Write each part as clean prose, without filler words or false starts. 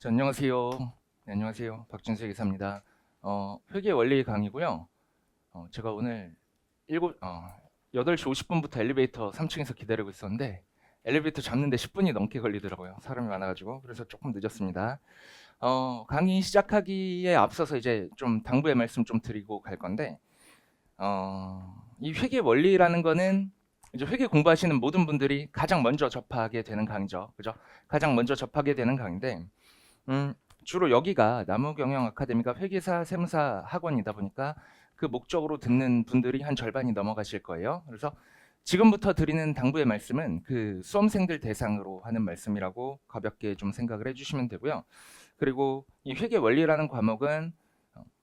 안녕하세요. 네, 안녕하세요. 박준수 기사입니다. 회계 원리 강의고요. 제가 오늘 8시 50분부터 엘리베이터 3층에서 기다리고 있었는데 엘리베이터 잡는데 10분이 넘게 걸리더라고요. 사람이 많아가지고. 그래서 조금 늦었습니다. 강의 시작하기에 앞서서 이제 좀 당부의 말씀 좀 드리고 갈 건데, 이 회계 원리라는 거는 이제 회계 공부하시는 모든 분들이 가장 먼저 접하게 되는 강의죠. 그죠? 가장 먼저 접하게 되는 강의인데, 주로 여기가 남우경영 아카데미가 회계사 세무사 학원이다 보니까 그 목적으로 듣는 분들이 한 절반이 넘어가실 거예요. 그래서 지금부터 드리는 당부의 말씀은 그 수험생들 대상으로 하는 말씀이라고 가볍게 좀 생각을 해주시면 되고요. 그리고 이 회계 원리라는 과목은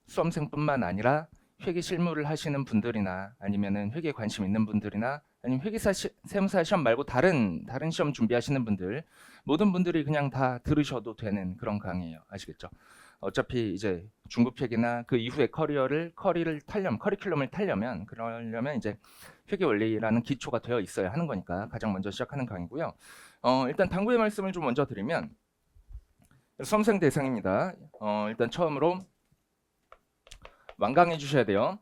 수험생뿐만 아니라 회계 실무를 하시는 분들이나 아니면은 회계에 관심 있는 분들이나 아니면 회계사 세무사 시험 말고 다른 시험 준비하시는 분들, 모든 분들이 그냥 다 들으셔도 되는 그런 강의예요. 아시겠죠? 어차피 이제 중급회계나 그 이후의 커리큘럼을 타려면 그러려면 이제 회계 원리라는 기초가 되어 있어야 하는 거니까 가장 먼저 시작하는 강의고요. 일단 당부의 말씀을 좀 먼저 드리면 수험생 대상입니다. 일단 처음으로 완강해 주셔야 돼요.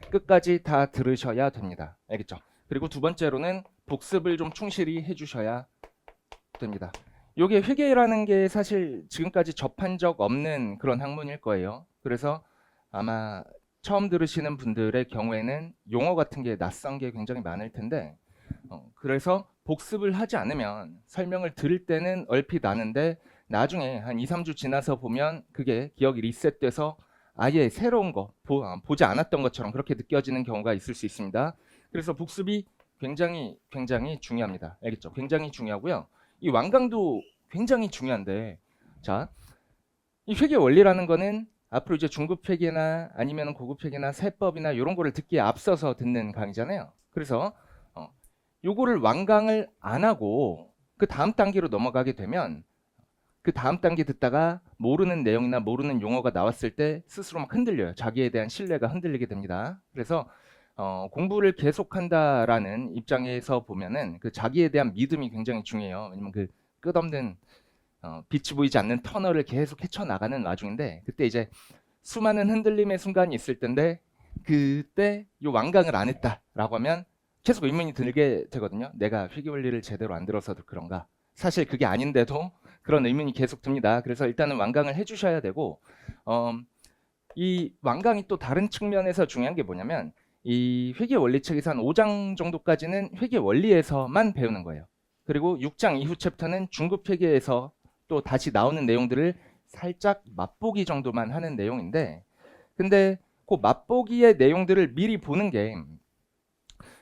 끝까지 다 들으셔야 됩니다. 알겠죠? 그리고 두 번째로는 복습을 좀 충실히 해주셔야 됩니다. 이게 회계라는 게 사실 지금까지 접한 적 없는 그런 학문일 거예요. 그래서 아마 처음 들으시는 분들의 경우에는 용어 같은 게 낯선 게 굉장히 많을 텐데, 그래서 복습을 하지 않으면 설명을 들을 때는 얼핏 아는데 나중에 한 2, 3주 지나서 보면 그게 기억이 리셋돼서 아예 새로운 거 보지 않았던 것처럼 그렇게 느껴지는 경우가 있을 수 있습니다. 그래서 복습이 굉장히 중요합니다. 알겠죠? 굉장히 중요하고요. 이 완강도 굉장히 중요한데, 자, 이 회계 원리라는 거는 앞으로 이제 중급 회계나 아니면 고급 회계나 세법이나 이런 거를 듣기에 앞서서 듣는 강의잖아요. 그래서 요거를 완강을 안 하고 그 다음 단계로 넘어가게 되면 그 다음 단계 듣다가 모르는 내용이나 모르는 용어가 나왔을 때 스스로 막 흔들려요. 자기에 대한 신뢰가 흔들리게 됩니다. 그래서 공부를 계속한다라는 입장에서 보면은 그 자기에 대한 믿음이 굉장히 중요해요. 왜냐면 그 끝없는 빛이 보이지 않는 터널을 계속 헤쳐나가는 와중인데, 그때 이제 수많은 흔들림의 순간이 있을 텐데 그때 요 완강을 안 했다라고 하면 계속 의문이 들게 되거든요. 내가 회계 원리를 제대로 안 들어서 그런가? 사실 그게 아닌데도 그런 의문이 계속 듭니다. 그래서 일단은 완강을 해주셔야 되고, 이 완강이 또 다른 측면에서 중요한 게 뭐냐면 이 회계 원리책에서 한 5장 정도까지는 회계 원리에서만 배우는 거예요. 그리고 6장 이후 챕터는 중급 회계에서 또 다시 나오는 내용들을 살짝 맛보기 정도만 하는 내용인데, 근데 그 맛보기의 내용들을 미리 보는 게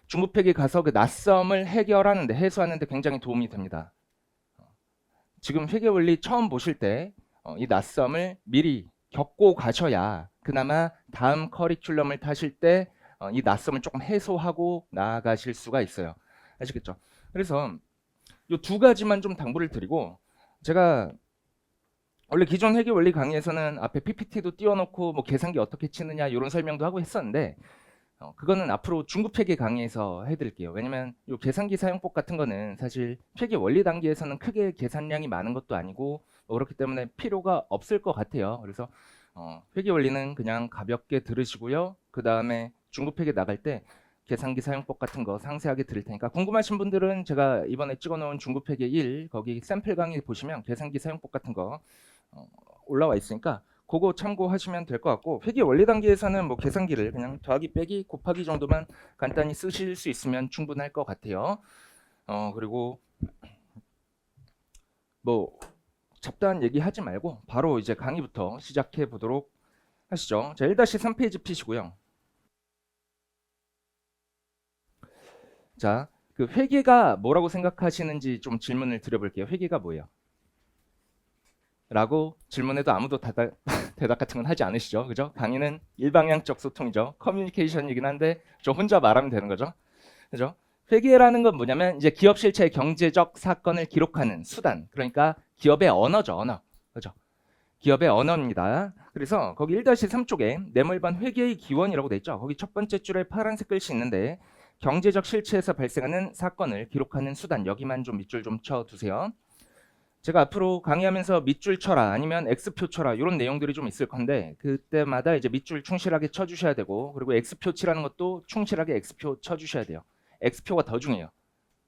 중급 회계 가서 그 낯섦을 해결하는데 해소하는데 굉장히 도움이 됩니다. 지금 회계 원리 처음 보실 때 이 낯섦을 미리 겪고 가셔야 그나마 다음 커리큘럼을 타실 때 이 낯섦을 조금 해소하고 나아가실 수가 있어요. 아시겠죠? 그래서 이 두 가지만 좀 당부를 드리고, 제가 원래 기존 회계 원리 강의에서는 앞에 PPT도 띄워놓고 뭐 계산기 어떻게 치느냐 이런 설명도 하고 했었는데, 그거는 앞으로 중급 회계 강의에서 해드릴게요. 왜냐면 이 계산기 사용법 같은 거는 사실 회계 원리 단계에서는 크게 계산량이 많은 것도 아니고 그렇기 때문에 필요가 없을 것 같아요. 그래서 회계 원리는 그냥 가볍게 들으시고요. 그 다음에 중급 회계 나갈 때 계산기 사용법 같은 거 상세하게 드릴 테니까 궁금하신 분들은 제가 이번에 찍어놓은 중급 회계 1 거기 샘플 강의 보시면 계산기 사용법 같은 거 올라와 있으니까 그거 참고하시면 될 것 같고, 회계 원리 단계에서는 뭐 계산기를 그냥 더하기 빼기 곱하기 정도만 간단히 쓰실 수 있으면 충분할 것 같아요. 그리고 뭐 잡다한 얘기 하지 말고 바로 이제 강의부터 시작해 보도록 하시죠. 자, 1-3페이지 피시고요. 자, 그 회계가 뭐라고 생각하시는지 좀 질문을 드려볼게요. 회계가 뭐예요? 라고 질문해도 아무도 대답 같은 건 하지 않으시죠. 그죠? 강의는 일방향적 소통이죠. 커뮤니케이션이긴 한데 저 혼자 말하면 되는 거죠. 그죠? 회계라는 건 뭐냐면 이제 기업 실체의 경제적 사건을 기록하는 수단. 그러니까 기업의 언어죠, 언어. 그죠? 기업의 언어입니다. 그래서 거기 1-3 쪽에 뇌물반 회계의 기원이라고 돼 있죠. 거기 첫 번째 줄에 파란색 글씨 있는데 경제적 실체에서 발생하는 사건을 기록하는 수단. 여기만 좀 밑줄 좀 쳐 두세요. 제가 앞으로 강의하면서 밑줄 쳐라 아니면 X표 쳐라 이런 내용들이 좀 있을 건데 그때마다 이제 밑줄 충실하게 쳐주셔야 되고 그리고 X표 치라는 것도 충실하게 X표 쳐주셔야 돼요. X표가 더 중요해요.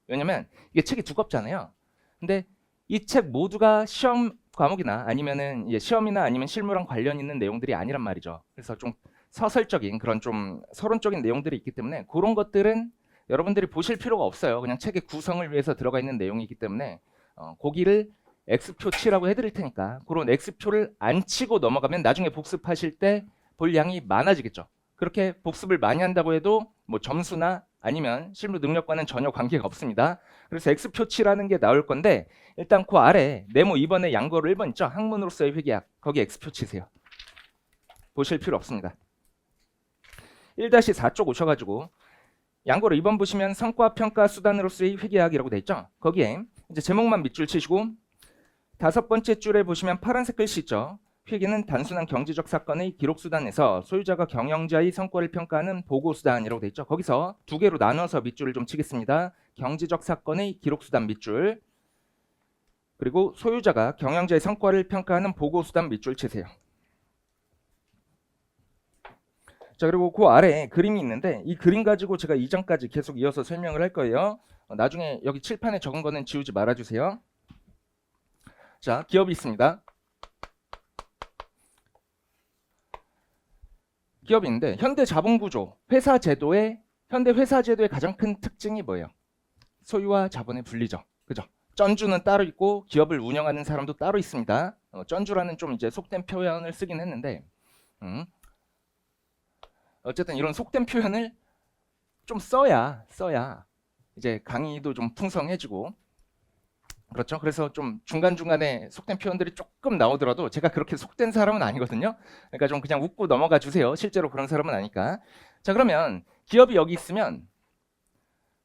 왜냐면 이게 책이 두껍잖아요. 근데 이 책 모두가 시험 과목이나 아니면은 시험이나 아니면 실무랑 관련 있는 내용들이 아니란 말이죠. 그래서 좀 서설적인 그런 좀 서론적인 내용들이 있기 때문에 그런 것들은 여러분들이 보실 필요가 없어요. 그냥 책의 구성을 위해서 들어가 있는 내용이기 때문에 거기를 X표 치라고 해드릴 테니까 그런 X표를 안 치고 넘어가면 나중에 복습하실 때 볼 양이 많아지겠죠. 그렇게 복습을 많이 한다고 해도 뭐 점수나 아니면 실무 능력과는 전혀 관계가 없습니다. 그래서 X표 치라는 게 나올 건데 일단 그 아래 네모 2번에 양거로 1번 있죠. 학문으로서의 회계학 거기 X표 치세요. 보실 필요 없습니다. 1-4쪽 오셔가지고 양거로 2번 보시면 성과 평가 수단으로서의 회계학이라고 돼 있죠. 거기에 이제 제목만 밑줄 치시고 5번째 줄에 보시면 파란색 글씨 있죠. 회계는 단순한 경제적 사건의 기록 수단에서 소유자가 경영자의 성과를 평가하는 보고 수단이라고 돼 있죠. 거기서 두 개로 나눠서 밑줄을 좀 치겠습니다. 경제적 사건의 기록 수단 밑줄 그리고 소유자가 경영자의 성과를 평가하는 보고 수단 밑줄 치세요. 자 그리고 그 아래에 그림이 있는데 이 그림 가지고 제가 이전까지 계속 이어서 설명을 할 거예요. 나중에 여기 칠판에 적은 거는 지우지 말아주세요. 자 기업이 있습니다. 기업인데 현대 자본구조 회사 제도의 현대 회사 제도의 가장 큰 특징이 뭐예요? 소유와 자본의 분리죠. 그죠? 쩐주는 따로 있고 기업을 운영하는 사람도 따로 있습니다. 쩐주라는 좀 이제 속된 표현을 쓰긴 했는데 어쨌든 이런 속된 표현을 좀 써야 이제 강의도 좀 풍성해지고 그렇죠. 그래서 좀 중간중간에 속된 표현들이 조금 나오더라도 제가 그렇게 속된 사람은 아니거든요. 그러니까 좀 그냥 웃고 넘어가 주세요. 실제로 그런 사람은 아니까. 자 그러면 기업이 여기 있으면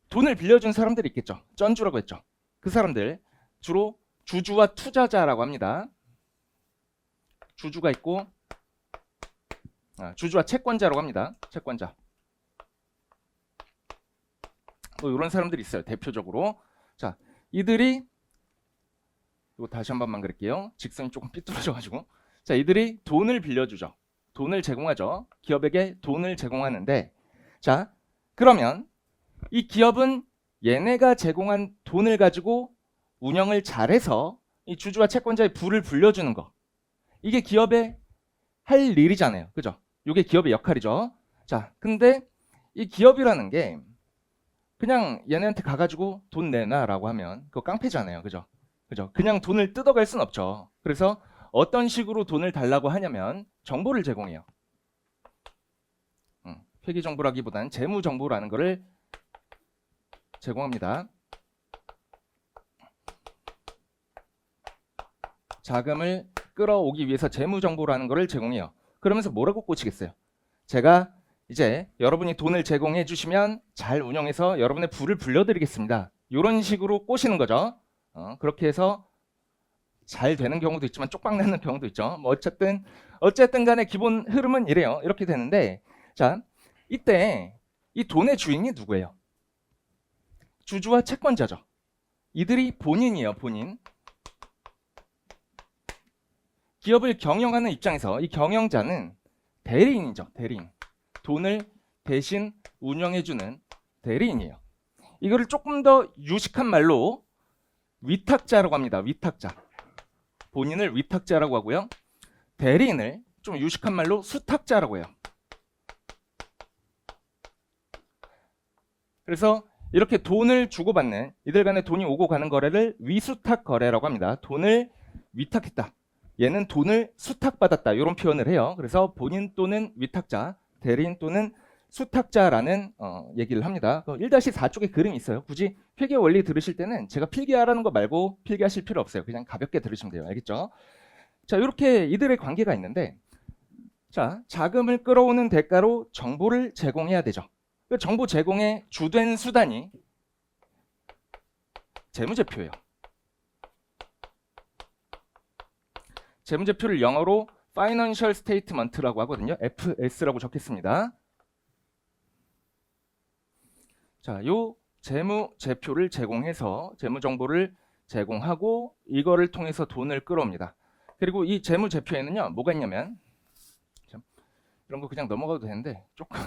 돈을 빌려준 사람들이 있겠죠. 쩐주라고 했죠. 그 사람들 주로 주주와 투자자라고 합니다. 주주가 있고 주주와 채권자라고 합니다. 채권자. 뭐 이런 사람들이 있어요. 대표적으로. 자, 이들이 이거 다시 한 번만 그릴게요. 직선이 조금 삐뚤어져가지고. 자, 이들이 돈을 빌려주죠. 돈을 제공하죠. 기업에게 돈을 제공하는데 자, 그러면 이 기업은 얘네가 제공한 돈을 가지고 운영을 잘해서 이 주주와 채권자의 부를 불려주는 거. 이게 기업의 할 일이잖아요. 그죠? 이게 기업의 역할이죠. 자, 근데 이 기업이라는 게 그냥 얘네한테 가가지고 돈 내놔라고 하면 그거 깡패잖아요. 그죠? 그냥 돈을 뜯어갈 순 없죠. 그래서 어떤 식으로 돈을 달라고 하냐면 정보를 제공해요. 회계 정보라기보다는 재무 정보라는 거를 제공합니다. 자금을 끌어오기 위해서 재무 정보라는 거를 제공해요. 그러면서 뭐라고 꽂히겠어요? 제가 이제 여러분이 돈을 제공해 주시면 잘 운영해서 여러분의 부를 불려드리겠습니다. 이런 식으로 꼬시는 거죠. 그렇게 해서 잘 되는 경우도 있지만 쪽박나는 경우도 있죠. 뭐 어쨌든 간에 기본 흐름은 이래요. 이렇게 되는데 자 이때 이 돈의 주인이 누구예요? 주주와 채권자죠. 이들이 본인이에요. 본인. 기업을 경영하는 입장에서 이 경영자는 대리인이죠. 대리인. 돈을 대신 운영해주는 대리인이에요. 이거를 조금 더 유식한 말로 위탁자라고 합니다. 위탁자. 본인을 위탁자라고 하고요. 대리인을 좀 유식한 말로 수탁자라고 해요. 그래서 이렇게 돈을 주고받는 이들 간에 돈이 오고 가는 거래를 위수탁 거래라고 합니다. 돈을 위탁했다. 얘는 돈을 수탁받았다. 이런 표현을 해요. 그래서 본인 또는 위탁자, 대리인 또는 수탁자라는 얘기를 합니다. 1-4쪽에 그림이 있어요. 굳이 회계 원리 들으실 때는 제가 필기하라는 거 말고 필기하실 필요 없어요. 그냥 가볍게 들으시면 돼요. 알겠죠? 자, 이렇게 이들의 관계가 있는데 자, 자금을 끌어오는 대가로 정보를 제공해야 되죠. 그 정보 제공의 주된 수단이 재무제표예요. 재무제표를 영어로 Financial Statement라고 하거든요. FS라고 적겠습니다. 자, 요 재무제표를 제공해서 재무정보를 제공하고 이거를 통해서 돈을 끌어옵니다. 그리고 이 재무제표에는요 뭐가 있냐면 참, 이런 거 그냥 넘어가도 되는데 조금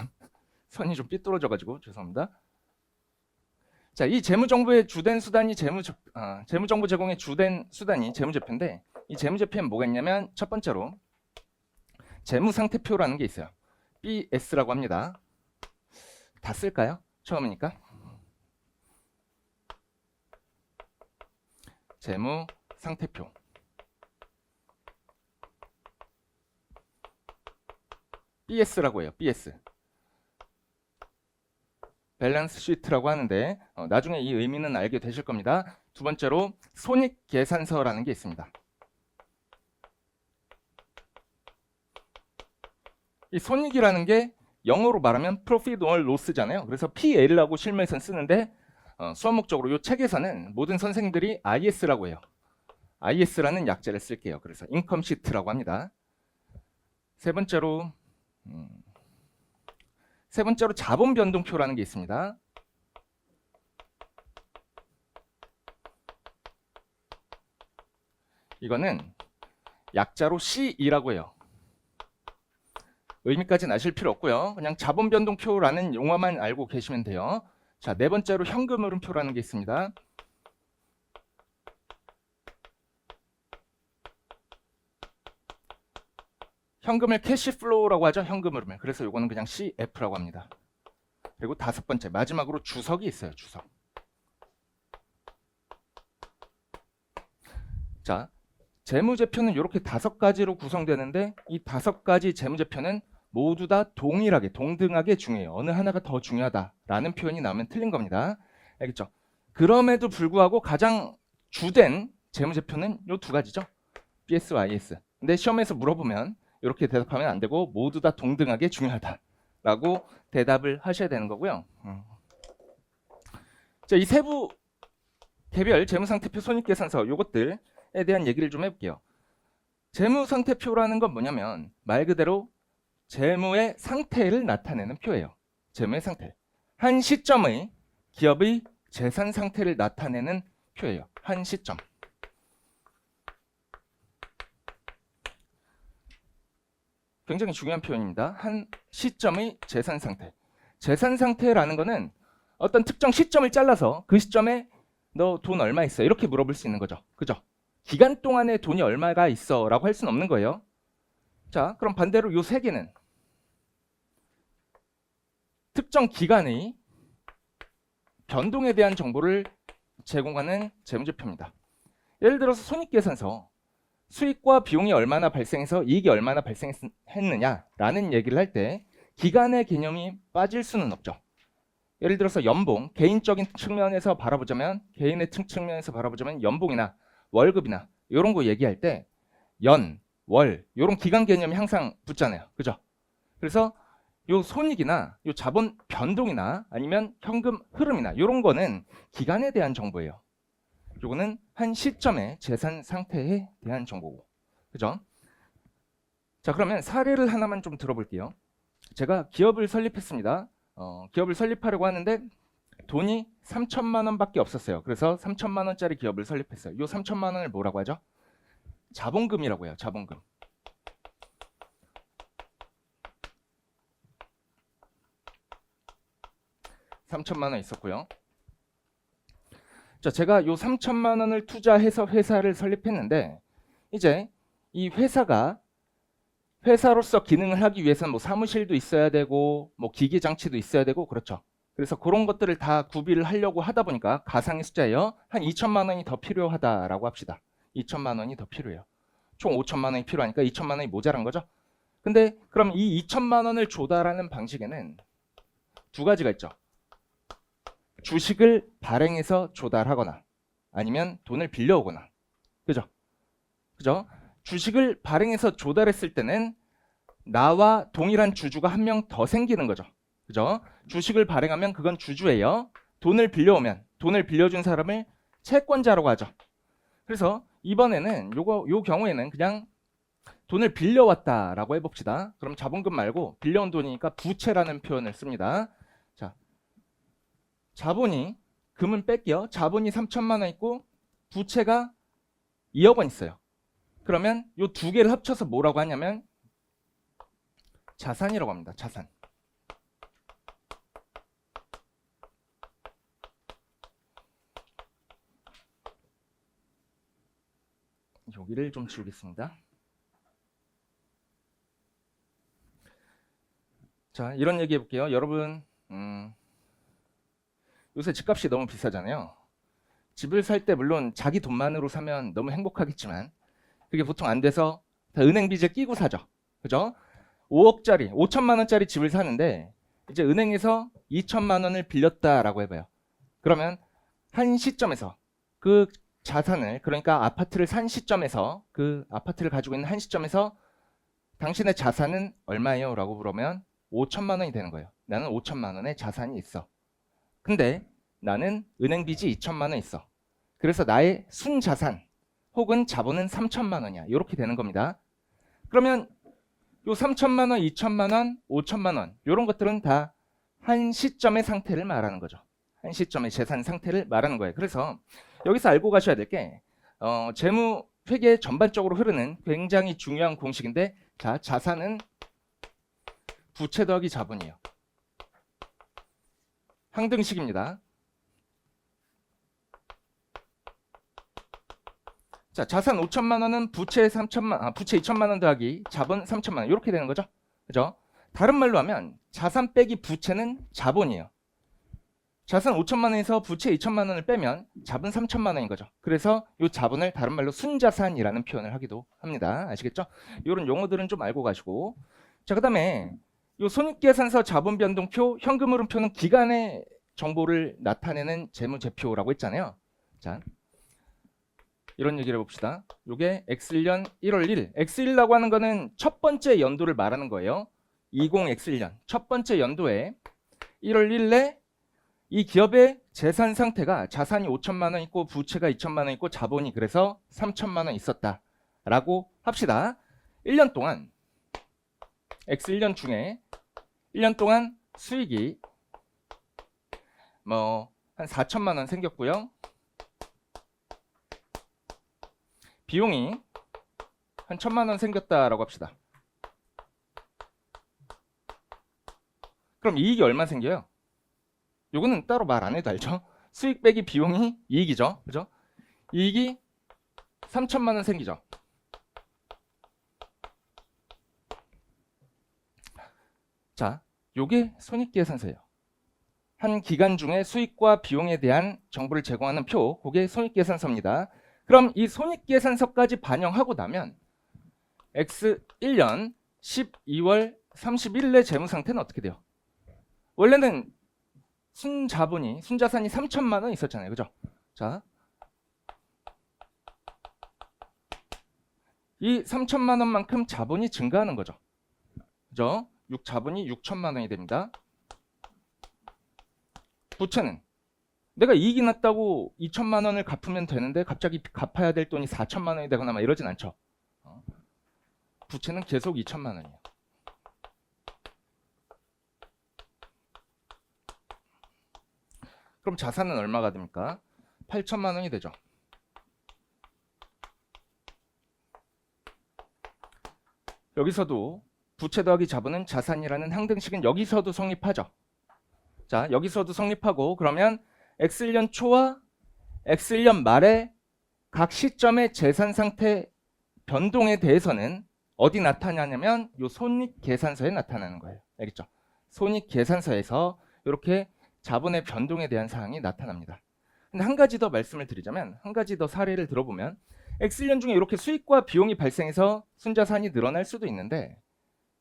선이 좀 삐뚤어져 가지고 죄송합니다. 자, 이 재무정보의 주된 수단이 재무정보 제공의 주된 수단이 재무제표인데 이 재무제표엔 뭐가 있냐면 첫 번째로 재무상태표라는 게 있어요. BS라고 합니다. 다 쓸까요? 처음이니까. 재무상태표. BS라고 해요. BS. 밸런스 시트라고 하는데 나중에 이 의미는 알게 되실 겁니다. 두 번째로 손익계산서라는 게 있습니다. 이 손익이라는 게 영어로 말하면 Profit or Loss잖아요. 그래서 PL라고 실무에서는 쓰는데 수업 목적으로 이 책에서는 모든 선생님들이 IS라고 해요. IS라는 약자를 쓸게요. 그래서 인컴 시트라고 합니다. 세 번째로 자본 변동표라는 게 있습니다. 이거는 약자로 C2라고 해요. 의미까지는 아실 필요 없고요. 그냥 자본 변동표라는 용어만 알고 계시면 돼요. 자, 네 번째로 현금 흐름표라는 게 있습니다. 현금을 캐시플로우라고 하죠. 현금 흐름을. 그래서 이거는 그냥 CF라고 합니다. 그리고 다섯 번째 마지막으로 주석이 있어요. 주석. 자, 재무제표는 이렇게 5가지로 구성되는데 이 5가지 재무제표는 모두 다 동일하게 동등하게 중요해요. 어느 하나가 더 중요하다라는 표현이 나오면 틀린 겁니다. 알겠죠? 그럼에도 불구하고 가장 주된 재무제표는 이 두 가지죠. BS와 IS. 근데 시험에서 물어보면 이렇게 대답하면 안 되고 모두 다 동등하게 중요하다라고 대답을 하셔야 되는 거고요. 자, 이 세부 개별 재무상태표, 손익계산서 요것들에 대한 얘기를 좀 해볼게요. 재무상태표라는 건 뭐냐면 말 그대로 재무의 상태를 나타내는 표예요. 재무의 상태. 한 시점의 기업의 재산 상태를 나타내는 표예요. 한 시점. 굉장히 중요한 표현입니다. 한 시점의 재산 상태. 재산 상태라는 거는 어떤 특정 시점을 잘라서 그 시점에 너 돈 얼마 있어? 이렇게 물어볼 수 있는 거죠. 그죠? 기간 동안에 돈이 얼마가 있어? 라고 할 수는 없는 거예요. 자, 그럼 반대로 요 세 개는 특정 기간의 변동에 대한 정보를 제공하는 재무제표입니다. 예를 들어서 손익계산서. 수익과 비용이 얼마나 발생해서 이익이 얼마나 발생했느냐라는 얘기를 할 때 기간의 개념이 빠질 수는 없죠. 예를 들어서 연봉, 개인적인 측면에서 바라보자면 개인의 측면에서 바라보자면 연봉이나 월급이나 이런 거 얘기할 때 연, 월 이런 기간 개념이 항상 붙잖아요. 그죠? 그래서 요 손익이나 요 자본 변동이나 아니면 현금 흐름이나 이런 거는 기간에 대한 정보예요. 요거는 한 시점의 재산 상태에 대한 정보고. 그죠? 자, 그러면 사례를 하나만 좀 들어볼게요. 제가 기업을 설립했습니다. 기업을 설립하려고 하는데 돈이 3천만 원밖에 없었어요. 그래서 3천만 원짜리 기업을 설립했어요. 요 3천만 원을 뭐라고 하죠? 자본금이라고 해요. 자본금. (3천만 원) 있었고요. 자, 제가 요 3천만 원을 투자해서 회사를 설립했는데 이제 이 회사가 회사로서 기능을 하기 위해서는 뭐 사무실도 있어야 되고 뭐 기기 장치도 있어야 되고 그렇죠. 그래서 그런 것들을 다 구비를 하려고 하다 보니까 가상의 숫자예요. 한 2천만 원이 더 필요하다라고 합시다. 2천만 원이 더 필요해요. 총 5천만 원이 필요하니까 2천만 원이 모자란 거죠. 근데 그럼 이 2천만 원을 조달하는 방식에는 두 가지가 있죠. 주식을 발행해서 조달하거나 아니면 돈을 빌려오거나. 그죠? 그죠? 주식을 발행해서 조달했을 때는 나와 동일한 주주가 한 명 더 생기는 거죠. 그죠? 주식을 발행하면 그건 주주예요. 돈을 빌려오면 돈을 빌려준 사람을 채권자라고 하죠. 그래서 이번에는 요 경우에는 그냥 돈을 빌려왔다라고 해봅시다. 그럼 자본금 말고 빌려온 돈이니까 부채라는 표현을 씁니다. 자, 자본이 금은 뺄게요. 자본이 3천만 원 있고 부채가 2억 원 있어요. 그러면 이 두 개를 합쳐서 뭐라고 하냐면 자산이라고 합니다. 자산. 여기를 좀 지우겠습니다. 자, 이런 얘기 해볼게요. 여러분, 요새 집값이 너무 비싸잖아요. 집을 살 때 물론 자기 돈만으로 사면 너무 행복하겠지만 그게 보통 안 돼서 다 은행 빚을 끼고 사죠. 그죠? 5억짜리, 5천만 원짜리 집을 사는데 이제 은행에서 2천만 원을 빌렸다라고 해봐요. 그러면 한 시점에서 그 자산을, 그러니까 아파트를 산 시점에서, 그 아파트를 가지고 있는 한 시점에서 당신의 자산은 얼마예요? 라고 물으면 5천만 원이 되는 거예요. 나는 5천만 원의 자산이 있어. 근데 나는 은행 빚이 2천만 원 있어. 그래서 나의 순자산 혹은 자본은 3천만 원이야. 이렇게 되는 겁니다. 그러면 요 3천만 원, 2천만 원, 5천만 원 이런 것들은 다 한 시점의 상태를 말하는 거죠. 한 시점의 재산 상태를 말하는 거예요. 그래서 여기서 알고 가셔야 될 게 재무 회계 전반적으로 흐르는 굉장히 중요한 공식인데, 자, 자산은 부채 더하기 자본이에요. 항등식입니다. 자, 자산 5천만 원은 부채 2천만 원 더하기 자본 3천만 원 이렇게 되는 거죠. 그죠? 다른 말로 하면 자산 빼기 부채는 자본이에요. 자산 5천만 원에서 부채 2천만 원을 빼면 자본 3천만 원인 거죠. 그래서 이 자본을 다른 말로 순자산이라는 표현을 하기도 합니다. 아시겠죠? 이런 용어들은 좀 알고 가시고, 자, 그다음에 이 손익계산서 자본변동표, 현금흐름표는 기간의 정보를 나타내는 재무제표라고 했잖아요. 자, 이런 얘기를 해봅시다. 이게 X1년 1월 1일. X1이라고 하는 거는 첫 번째 연도를 말하는 거예요. 20X1년. 첫 번째 연도에 1월 1일에 이 기업의 재산 상태가 자산이 5천만 원 있고 부채가 2천만 원 있고 자본이 그래서 3천만 원 있었다라고 합시다. 1년 동안 X1년 중에 1년 동안 수익이 한 4천만 원 생겼고요. 비용이 한 1천만 원 생겼다라고 합시다. 그럼 이익이 얼마 생겨요? 요거는 따로 말 안 해도 알죠? 수익 빼기 비용이 이익이죠. 그죠? 이익이 3천만 원 생기죠. 자, 요게 손익계산서예요. 한 기간 중에 수익과 비용에 대한 정보를 제공하는 표, 그게 손익계산서입니다. 그럼 이 손익계산서까지 반영하고 나면 X1년 12월 31일의 재무상태는 어떻게 돼요? 원래는 순자산이 3천만 원 있었잖아요. 그죠? 자, 이 3천만 원만큼 자본이 증가하는 거죠. 그죠? 자본이 6천만 원이 됩니다. 부채는 내가 이익이 났다고 2천만 원을 갚으면 되는데 갑자기 갚아야 될 돈이 4천만 원이 되거나 막 이러진 않죠. 부채는 계속 2천만 원이에요. 그럼 자산은 얼마가 됩니까? 8천만 원이 되죠. 여기서도 부채 더하기 자본은 자산이라는 항등식은 여기서도 성립하죠. 자, 여기서도 성립하고, 그러면 X1년 초와 X1년 말에 각 시점의 재산 상태 변동에 대해서는 어디 나타나냐면 요 손익계산서에 나타나는 거예요. 알겠죠? 손익계산서에서 이렇게 자본의 변동에 대한 사항이 나타납니다. 근데 한 가지 더 말씀을 드리자면, 한 가지 더 사례를 들어보면 X1년 중에 이렇게 수익과 비용이 발생해서 순자산이 늘어날 수도 있는데,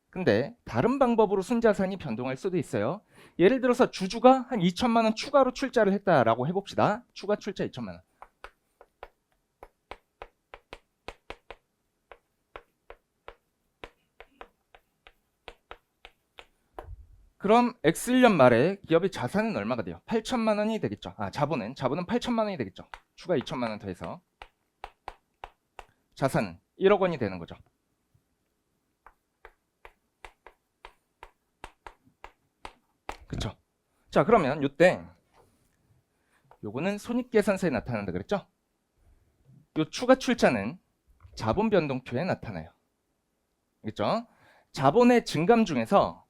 근데 다른 방법으로 순자산이 변동할 수도 있어요. 예를 들어서 주주가 한 2천만 원 추가로 출자를 했다라고 해봅시다. 추가 출자 2천만 원. 그럼 X1년 말에 기업의 자산은 얼마가 돼요? 8천만 원이 되겠죠. 자본은 8천만 원이 되겠죠. 추가 2천만 원 더해서 자산은 1억 원이 되는 거죠. 그쵸? 자, 그러면 이때 요거는 손익계산서에 나타난다 그랬죠? 요 추가 출자는 자본 변동표에 나타나요. 알겠죠? 자본의 증감 중에서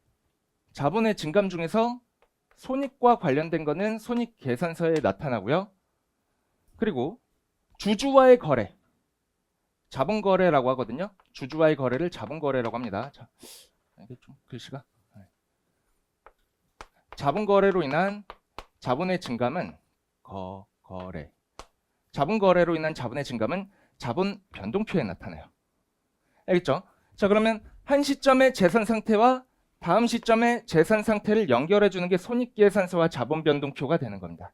손익과 관련된 거는 손익 계산서에 나타나고요. 그리고 주주와의 거래, 자본 거래라고 하거든요. 주주와의 거래를 자본 거래라고 합니다. 자, 이게 좀 글씨가 자본 거래로 인한 자본의 증감은 거래. 자본 거래로 인한 자본의 증감은 자본 변동표에 나타나요. 알겠죠? 자, 그러면 한 시점의 재산 상태와 다음 시점의 재산 상태를 연결해 주는 게 손익계산서와 자본 변동표가 되는 겁니다.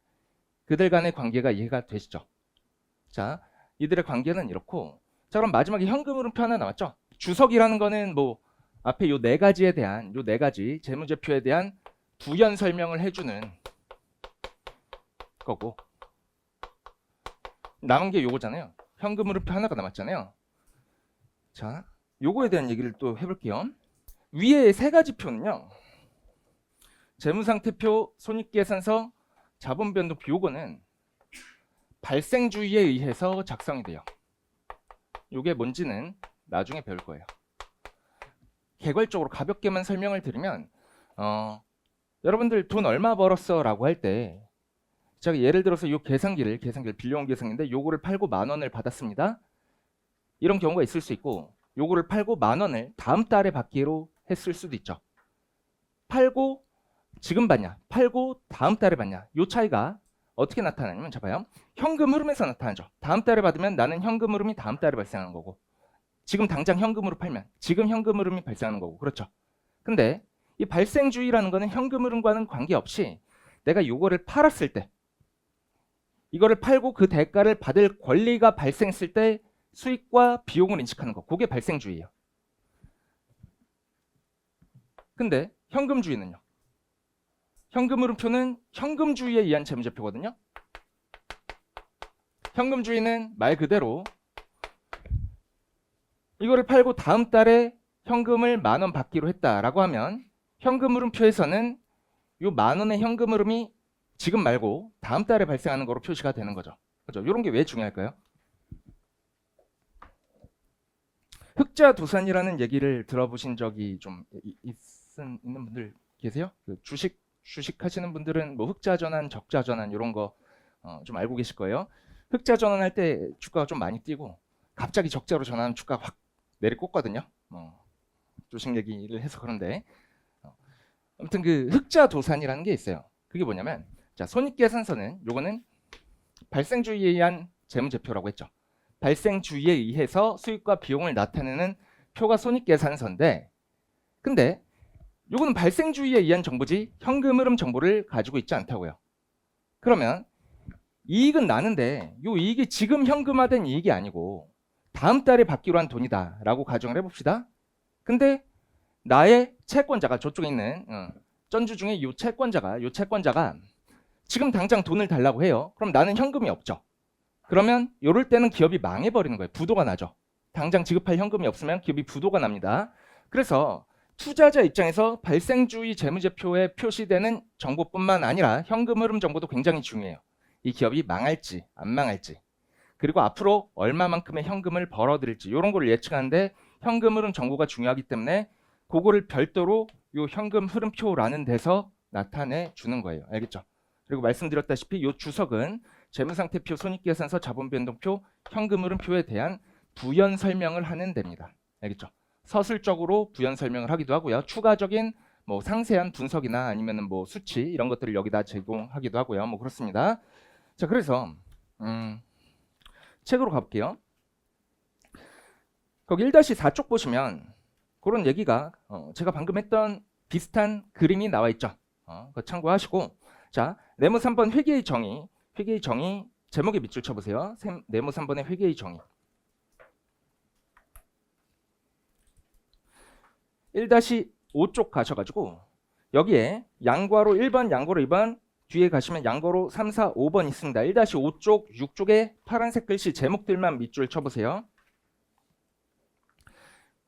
그들 간의 관계가 이해가 되시죠? 자, 이들의 관계는 이렇고, 자, 그럼 마지막에 현금 흐름표 하나 남았죠? 주석이라는 거는 뭐 앞에 요 네 가지 재무제표에 대한 부연 설명을 해주는 거고, 남은 게 요거잖아요. 현금 흐름표 하나가 남았잖아요. 자, 요거에 대한 얘기를 또 해볼게요. 위에 세 가지 표는요, 재무상태표, 손익계산서, 자본변동표, 요거는 발생주의에 의해서 작성이 돼요. 요게 뭔지는 나중에 배울 거예요. 개괄적으로 가볍게만 설명을 드리면, 여러분들 돈 얼마 벌었어 라고 할 때, 제가 예를 들어서 요 계산기를 빌려온 계산기인데 요거를 팔고 10,000원을 받았습니다. 이런 경우가 있을 수 있고, 요거를 팔고 10,000원을 다음 달에 받기로 했을 수도 있죠. 팔고 지금 받냐, 팔고 다음 달에 받냐, 요 차이가 어떻게 나타나냐면, 자 봐요. 현금 흐름에서 나타나죠. 다음 달에 받으면 나는 현금 흐름이 다음 달에 발생하는 거고, 지금 당장 현금으로 팔면 지금 현금 흐름이 발생하는 거고, 그렇죠? 근데 이 발생주의라는 거는 현금 흐름과는 관계없이 내가 요거를 팔았을 때, 이거를 팔고 그 대가를 받을 권리가 발생했을 때 수익과 비용을 인식하는 거, 그게 발생주의예요. 근데 현금주의는요? 현금 흐름표는 현금주의에 의한 재무제표거든요. 현금주의는 말 그대로 이거를 팔고 다음 달에 현금을 10,000원 받기로 했다라고 하면, 현금 흐름표에서는 요 10,000원의 현금 흐름이 지금 말고 다음 달에 발생하는 거로 표시가 되는 거죠. 그죠? 이런 게 왜 중요할까요? 흑자도산이라는 얘기를 들어보신 적이 좀 있는 분들 계세요? 그 주식 하시는 분들은 뭐 흑자전환, 적자전환 이런 거 좀 알고 계실 거예요. 흑자전환 할 때 주가가 좀 많이 뛰고, 갑자기 적자로 전환하면 주가가 확 내리꽂거든요. 주식 얘기를 해서 그런데, 아무튼 그 흑자도산이라는 게 있어요. 그게 뭐냐면, 자, 손익계산서는 요거는 발생주의에 의한 재무제표라고 했죠. 발생주의에 의해서 수익과 비용을 나타내는 표가 손익계산서인데, 근데 요거는 발생주의에 의한 정보지 현금 흐름 정보를 가지고 있지 않다고요. 그러면 이익은 나는데 요 이익이 지금 현금화된 이익이 아니고 다음 달에 받기로 한 돈이다 라고 가정을 해봅시다. 근데 나의 채권자가, 저쪽에 있는 전주 중에 요 채권자가 지금 당장 돈을 달라고 해요. 그럼 나는 현금이 없죠. 그러면 요럴 때는 기업이 망해버리는 거예요. 부도가 나죠. 당장 지급할 현금이 없으면 기업이 부도가 납니다. 그래서 투자자 입장에서 발생주의 재무제표에 표시되는 정보뿐만 아니라 현금 흐름 정보도 굉장히 중요해요. 이 기업이 망할지 안 망할지, 그리고 앞으로 얼마만큼의 현금을 벌어들일지, 이런 걸 예측하는데 현금 흐름 정보가 중요하기 때문에 그거를 별도로 요 현금 흐름표라는 데서 나타내 주는 거예요. 알겠죠? 그리고 말씀드렸다시피 요 주석은 재무상태표, 손익계산서, 자본변동표, 현금 흐름표에 대한 부연 설명을 하는 데입니다. 알겠죠? 서술적으로 부연 설명을 하기도 하고요. 추가적인 뭐 상세한 분석이나 아니면은 뭐 수치 이런 것들을 여기다 제공하기도 하고요. 뭐 그렇습니다. 자, 그래서 책으로 가볼게요. 거기 1-4쪽 보시면 그런 얘기가 제가 방금 했던 비슷한 그림이 나와 있죠. 그거 참고하시고, 자, 네모 3번 회계의 정의 제목에 밑줄 쳐보세요. 네모 3번의 회계의 정의. 1-5쪽 가셔가지고 여기에 양괄호 1번, 양괄호 2번, 뒤에 가시면 양괄호 3, 4, 5번 있습니다. 1-5쪽, 6쪽에 파란색 글씨 제목들만 밑줄 쳐보세요.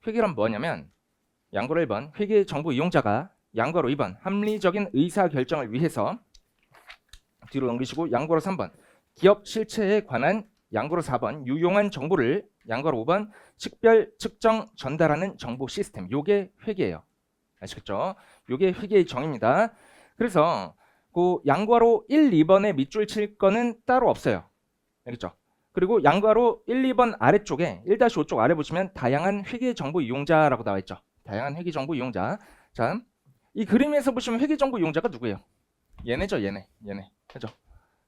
회계란 뭐냐면, 양괄호 1번 회계 정보 이용자가 양괄호 2번 합리적인 의사결정을 위해서 뒤로 넘기시고, 양괄호 3번 기업 실체에 관한 양구로 4번 유용한 정보를, 양구로 5번 식별, 측정, 전달하는 정보 시스템. 요게 회계예요. 아시겠죠? 요게 회계의 정의입니다. 그래서 그 양괄호 1, 2번에 밑줄 칠 거는 따로 없어요. 알겠죠? 그리고 양괄호 1, 2번 아래쪽에 1-5 쪽 아래 보시면 다양한 회계 정보 이용자라고 나와 있죠. 다양한 회계 정보 이용자. 자, 이 그림에서 보시면 회계 정보 이용자가 누구예요? 얘네죠, 얘네. 그죠?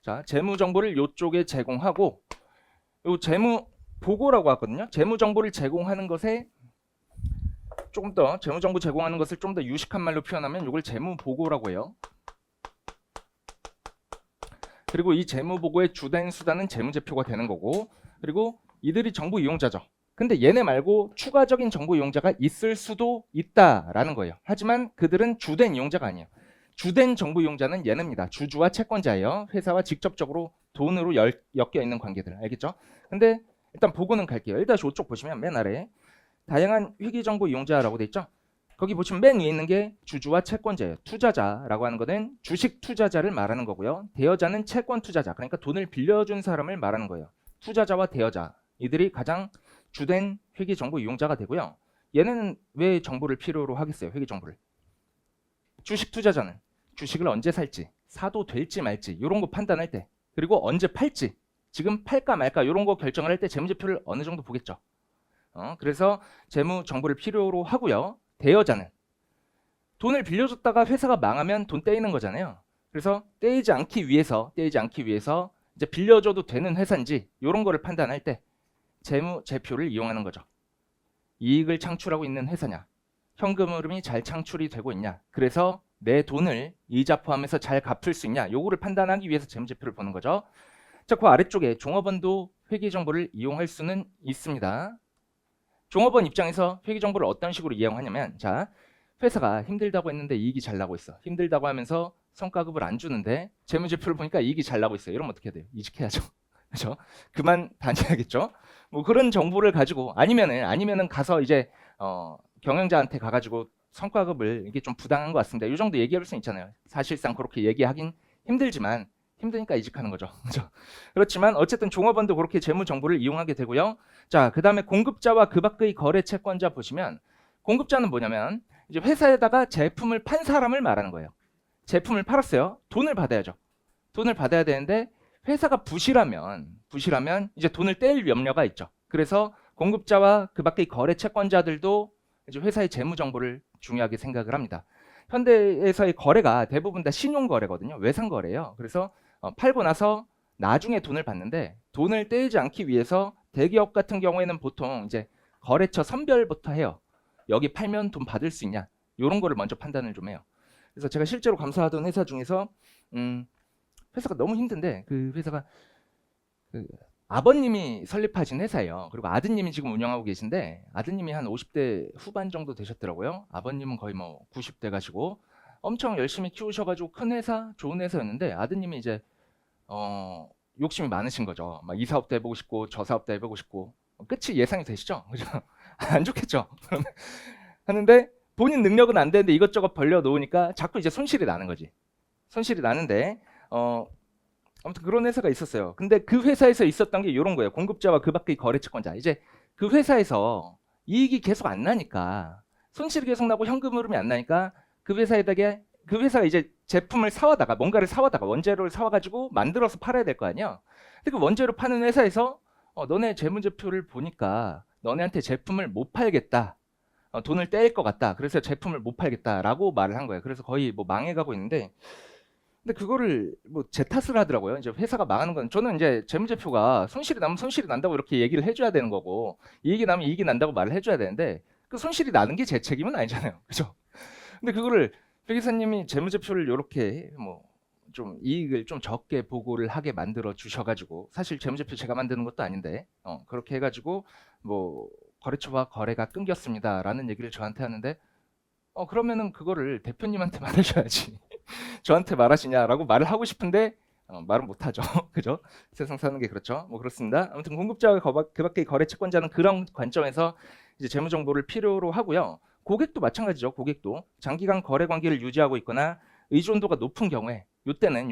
자, 재무 정보를 요쪽에 제공하고, 요 재무 보고라고 하거든요. 재무 정보를 제공하는 것에 조금 더 재무 정보 제공하는 것을 좀 더 유식한 말로 표현하면 이걸 재무 보고라고 해요. 그리고 이 재무 보고의 주된 수단은 재무제표가 되는 거고, 그리고 이들이 정보 이용자죠. 근데 얘네 말고 추가적인 정보 이용자가 있을 수도 있다라는 거예요. 하지만 그들은 주된 이용자가 아니에요. 주된 정보 이용자는 얘네입니다. 주주와 채권자예요. 회사와 직접적으로 돈으로 엮여 있는 관계들. 알겠죠? 근데 일단 보고는 갈게요. 1-5 쪽 보시면 맨 아래 다양한 회계 정보 이용자라고 돼 있죠? 거기 보시면 맨 위에 있는 게 주주와 채권자예요. 투자자라고 하는 것은 주식 투자자를 말하는 거고요. 대여자는 채권 투자자, 그러니까 돈을 빌려준 사람을 말하는 거예요. 투자자와 대여자, 이들이 가장 주된 회계 정보 이용자가 되고요. 얘네는 왜 정보를 필요로 하겠어요? 회계 정보를. 주식 투자자는 주식을 언제 살지, 사도 될지 말지 이런 거 판단할 때, 그리고 언제 팔지, 지금 팔까 말까 이런 거 결정을 할 때 재무제표를 어느 정도 보겠죠. 그래서 재무 정보를 필요로 하고요. 대여자는 돈을 빌려줬다가 회사가 망하면 돈 떼이는 거잖아요. 그래서 떼이지 않기 위해서 이제 빌려줘도 되는 회사인지 이런 거를 판단할 때 재무제표를 이용하는 거죠. 이익을 창출하고 있는 회사냐, 현금 흐름이 잘 창출이 되고 있냐, 그래서 내 돈을 이자 포함해서 잘 갚을 수 있냐, 요거를 판단하기 위해서 재무제표를 보는 거죠. 자, 그 아래쪽에 종업원도 회계 정보를 이용할 수는 있습니다. 종업원 입장에서 회계 정보를 어떤 식으로 이용하냐면, 자, 회사가 힘들다고 했는데 이익이 잘 나고 있어. 힘들다고 하면서 성과급을 안 주는데 재무제표를 보니까 이익이 잘 나고 있어요. 이러면 어떻게 해야 돼요? 이직해야죠. 그렇죠? 그만 다녀야겠죠. 뭐 그런 정보를 가지고 아니면은 가서 이제 경영자한테 가가지고 성과급을 이게 좀 부당한 것 같습니다. 이 정도 얘기할 수 있잖아요. 사실상 그렇게 얘기하긴 힘들지만 힘드니까 이직하는 거죠. 그렇죠? 그렇지만 어쨌든 종업원도 그렇게 재무 정보를 이용하게 되고요. 자, 그다음에 공급자와 그 밖의 거래 채권자 보시면, 공급자는 뭐냐면 이제 회사에다가 제품을 판 사람을 말하는 거예요. 제품을 팔았어요. 돈을 받아야죠. 돈을 받아야 되는데 회사가 부실하면 이제 돈을 뗄 염려가 있죠. 그래서 공급자와 그 밖의 거래 채권자들도 이제 회사의 재무 정보를 중요하게 생각을 합니다. 현대에서의 거래가 대부분 다 신용 거래거든요. 외상 거래예요. 그래서 팔고 나서 나중에 돈을 받는데, 돈을 떼지 않기 위해서 대기업 같은 경우에는 보통 이제 거래처 선별부터 해요. 여기 팔면 돈 받을 수 있냐, 이런 거를 먼저 판단을 좀 해요. 그래서 제가 실제로 감사하던 회사 중에서 회사가 너무 힘든데, 그 회사가 그 아버님이 설립하신 회사예요. 그리고 아드님이 지금 운영하고 계신데, 아드님이 한 50대 후반 정도 되셨더라고요. 아버님은 거의 뭐 90대 가시고 엄청 열심히 키우셔가지고 큰 회사, 좋은 회사였는데, 아드님이 이제 욕심이 많으신 거죠. 막 이 사업도 해보고 싶고 저 사업도 해보고 싶고. 끝이 예상이 되시죠? 그죠? 안 좋겠죠. 하는데 본인 능력은 안 되는데 이것저것 벌려 놓으니까 자꾸 이제 손실이 나는 거지. 손실이 나는데 아무튼 그런 회사가 있었어요. 근데 그 회사에서 있었던 게 이런 거예요. 공급자와 그 밖의 거래 채권자. 이제 그 회사에서 이익이 계속 안 나니까, 손실이 계속 나고 현금 흐름이 안 나니까 그 회사가 이제 제품을 사와다가, 뭔가를 사와다가 원재료를 사와가지고 만들어서 팔아야 될 거 아니야. 근데 그 원재료 파는 회사에서 너네 재무제표를 보니까 너네한테 제품을 못 팔겠다. 돈을 떼일 것 같다. 그래서 제품을 못 팔겠다라고 말을 한 거예요. 그래서 거의 뭐 망해가고 있는데, 근데 그거를 뭐 제 탓을 하더라고요. 이제 회사가 망하는 건, 저는 이제 재무제표가 손실이 나면 손실이 난다고 이렇게 얘기를 해줘야 되는 거고, 이익이 나면 이익이 난다고 말을 해줘야 되는데, 그 손실이 나는 게 제 책임은 아니잖아요. 그죠? 근데 그거를 회계사님이 재무제표를 이렇게 뭐 좀 이익을 좀 적게 보고를 하게 만들어 주셔가지고, 사실 재무제표 제가 만드는 것도 아닌데 그렇게 해가지고 뭐 거래처와 거래가 끊겼습니다라는 얘기를 저한테 하는데, 그러면은 그거를 대표님한테 말하셔야지 저한테 말하시냐라고 말을 하고 싶은데 말은 못하죠. 그죠? 세상 사는 게 그렇죠. 뭐 그렇습니다. 아무튼 공급자와 그 밖의 거래 채권자는 그런 관점에서 이제 재무 정보를 필요로 하고요. 고객도 마찬가지죠. 고객도 장기간 거래 관계를 유지하고 있거나 의존도가 높은 경우에, 요때는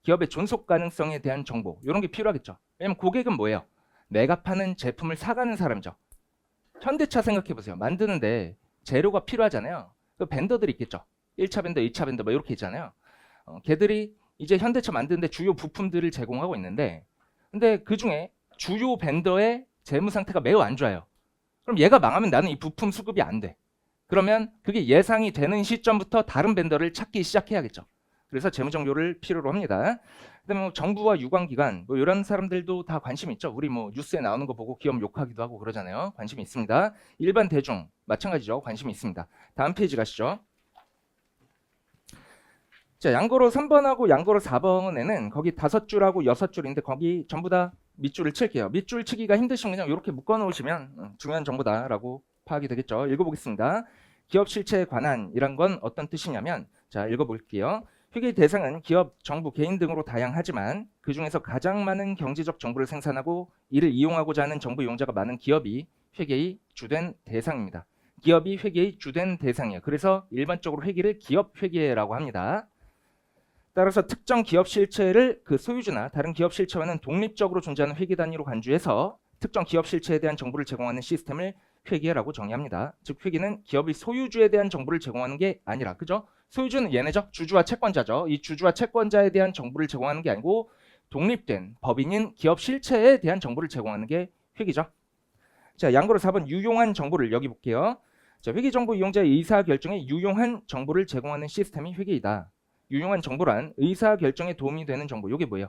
기업의 존속 가능성에 대한 정보 이런 게 필요하겠죠. 왜냐면 고객은 뭐예요? 내가 파는 제품을 사가는 사람이죠. 현대차 생각해 보세요. 만드는데 재료가 필요하잖아요. 그 벤더들이 있겠죠. 1차 벤더, 2차 벤더 뭐 이렇게 있잖아요. 걔들이 이제 현대차 만드는데 주요 부품들을 제공하고 있는데 근데 그중에 주요 벤더의 재무 상태가 매우 안 좋아요. 그럼 얘가 망하면 나는 이 부품 수급이 안 돼. 그러면 그게 예상이 되는 시점부터 다른 벤더를 찾기 시작해야겠죠. 그래서 재무정보를 필요로 합니다. 그다음에 뭐 정부와 유관기관 뭐 이런 사람들도 다 관심 있죠. 우리 뭐 뉴스에 나오는 거 보고 기업 욕하기도 하고 그러잖아요. 관심이 있습니다. 일반 대중 마찬가지죠. 관심이 있습니다. 다음 페이지 가시죠. 자, 양고로 3번하고 양고로 4번에는 거기 5줄하고 6줄인데 거기 전부 다 밑줄을 칠게요. 밑줄 치기가 힘드시면 그냥 이렇게 묶어 놓으시면 중요한 정보다라고 파악이 되겠죠. 읽어보겠습니다. 기업 실체에 관한 이란 건 어떤 뜻이냐면 자, 읽어볼게요. 회계 대상은 기업, 정부, 개인 등으로 다양하지만 그 중에서 가장 많은 경제적 정보를 생산하고 이를 이용하고자 하는 정보 이용자가 많은 기업이 회계의 주된 대상입니다. 기업이 회계의 주된 대상이에요. 그래서 일반적으로 회계를 기업 회계라고 합니다. 따라서 특정 기업 실체를 그 소유주나 다른 기업 실체와는 독립적으로 존재하는 회계 단위로 간주해서 특정 기업 실체에 대한 정보를 제공하는 시스템을 회계라고 정의합니다. 즉 회계는 기업의 소유주에 대한 정보를 제공하는 게 아니라 그죠? 소유주는 얘네죠. 주주와 채권자죠. 이 주주와 채권자에 대한 정보를 제공하는 게 아니고 독립된 법인인 기업 실체에 대한 정보를 제공하는 게 회계죠. 자, 양고로 4번 유용한 정보를 여기 볼게요. 자, 회계정보 이용자의 의사결정에 유용한 정보를 제공하는 시스템이 회계이다. 유용한 정보란 의사결정에 도움이 되는 정보. 이게 뭐예요?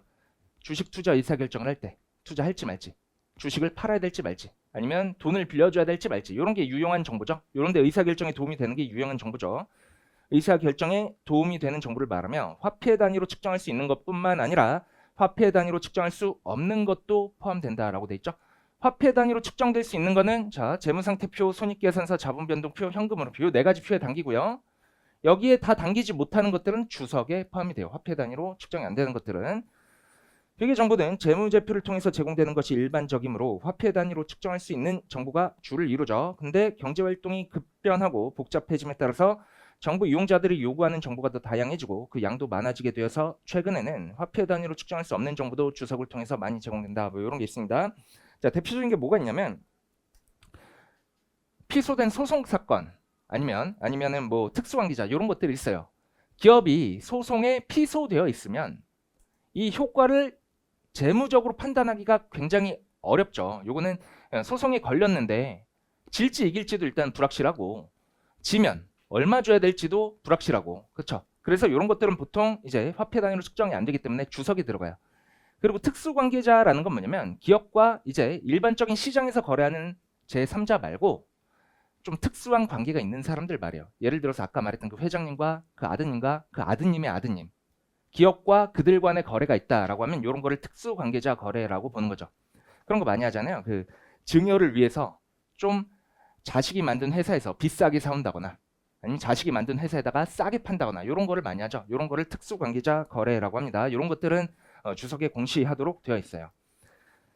주식 투자 의사결정을 할 때 투자할지 말지, 주식을 팔아야 될지 말지, 아니면 돈을 빌려줘야 될지 말지 이런 게 유용한 정보죠. 이런 데 의사결정에 도움이 되는 게 유용한 정보죠. 의사결정에 도움이 되는 정보를 말하며 화폐 단위로 측정할 수 있는 것뿐만 아니라 화폐 단위로 측정할 수 없는 것도 포함된다라고 돼 있죠. 화폐 단위로 측정될 수 있는 거는 자 재무상태표, 손익계산서, 자본변동표, 현금흐름표 이 네 가지 표에 담기고요. 여기에 다 담기지 못하는 것들은 주석에 포함이 돼요. 화폐 단위로 측정이 안 되는 것들은. 회계정보는 재무제표를 통해서 제공되는 것이 일반적이므로 화폐 단위로 측정할 수 있는 정보가 주를 이루죠. 근데 경제활동이 급변하고 복잡해짐에 따라서 정부 이용자들이 요구하는 정보가 더 다양해지고 그 양도 많아지게 되어서 최근에는 화폐 단위로 측정할 수 없는 정보도 주석을 통해서 많이 제공된다. 뭐 이런 게 있습니다. 자, 대표적인 게 뭐가 있냐면 피소된 소송 사건 아니면은 뭐 특수관계자 이런 것들이 있어요. 기업이 소송에 피소되어 있으면 이 효과를 재무적으로 판단하기가 굉장히 어렵죠. 요거는 소송에 걸렸는데 질지 이길지도 일단 불확실하고 지면 얼마 줘야 될지도 불확실하고 그렇죠. 그래서 이런 것들은 보통 이제 화폐 단위로 측정이 안 되기 때문에 주석이 들어가요. 그리고 특수관계자라는 건 뭐냐면 기업과 이제 일반적인 시장에서 거래하는 제3자 말고 좀 특수한 관계가 있는 사람들 말이에요. 예를 들어서 아까 말했던 그 회장님과 그 아드님과 그 아드님의 아드님. 기업과 그들 간의 거래가 있다라고 하면 이런 거를 특수관계자 거래라고 보는 거죠. 그런 거 많이 하잖아요. 그 증여를 위해서 좀 자식이 만든 회사에서 비싸게 사온다거나 아니면 자식이 만든 회사에다가 싸게 판다거나 이런 거를 많이 하죠. 이런 거를 특수관계자 거래라고 합니다. 이런 것들은 주석에 공시하도록 되어 있어요.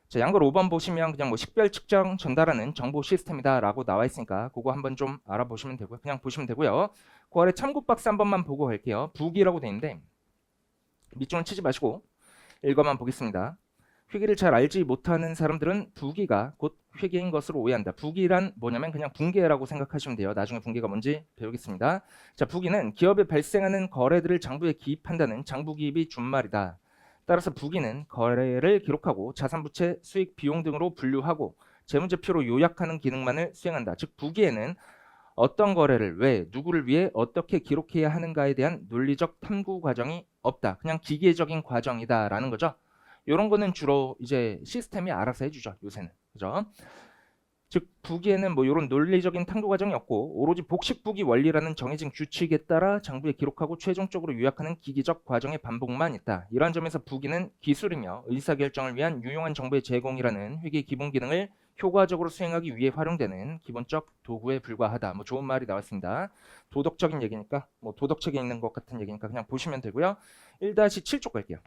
자, 양걸 5번 보시면 그냥 뭐 식별 측정 전달하는 정보 시스템이다라고 나와 있으니까 그거 한번 좀 알아보시면 되고요. 그냥 보시면 되고요. 그 아래 참고 박스 한 번만 보고 갈게요. 부기라고 돼 있는데 밑줄은 치지 마시고 읽어만 보겠습니다. 회계를 잘 알지 못하는 사람들은 부기가 곧 회계인 것으로 오해한다. 부기란 뭐냐면 그냥 붕괴라고 생각하시면 돼요. 나중에 붕괴가 뭔지 배우겠습니다. 자, 부기는 기업에 발생하는 거래들을 장부에 기입한다는 장부기입이 준말이다. 따라서 부기는 거래를 기록하고 자산부채, 수익, 비용 등으로 분류하고 재무제표로 요약하는 기능만을 수행한다. 즉 부기에는 어떤 거래를 왜, 누구를 위해 어떻게 기록해야 하는가에 대한 논리적 탐구 과정이 없다. 그냥 기계적인 과정이다라는 거죠. 이런 거는 주로 이제 시스템이 알아서 해주죠. 요새는. 그죠? 즉 부기에는 뭐 이런 논리적인 탐구 과정이 없고 오로지 복식부기 원리라는 정해진 규칙에 따라 장부에 기록하고 최종적으로 요약하는 기계적 과정의 반복만 있다. 이러한 점에서 부기는 기술이며 의사결정을 위한 유용한 정보의 제공이라는 회계 기본 기능을 효과적으로 수행하기 위해 활용되는 기본적 도구에 불과하다. 뭐 좋은 말이 나왔습니다. 도덕적인 얘기니까 뭐 도덕책에 있는 것 같은 얘기니까 그냥 보시면 되고요. 1-7쪽 갈게요.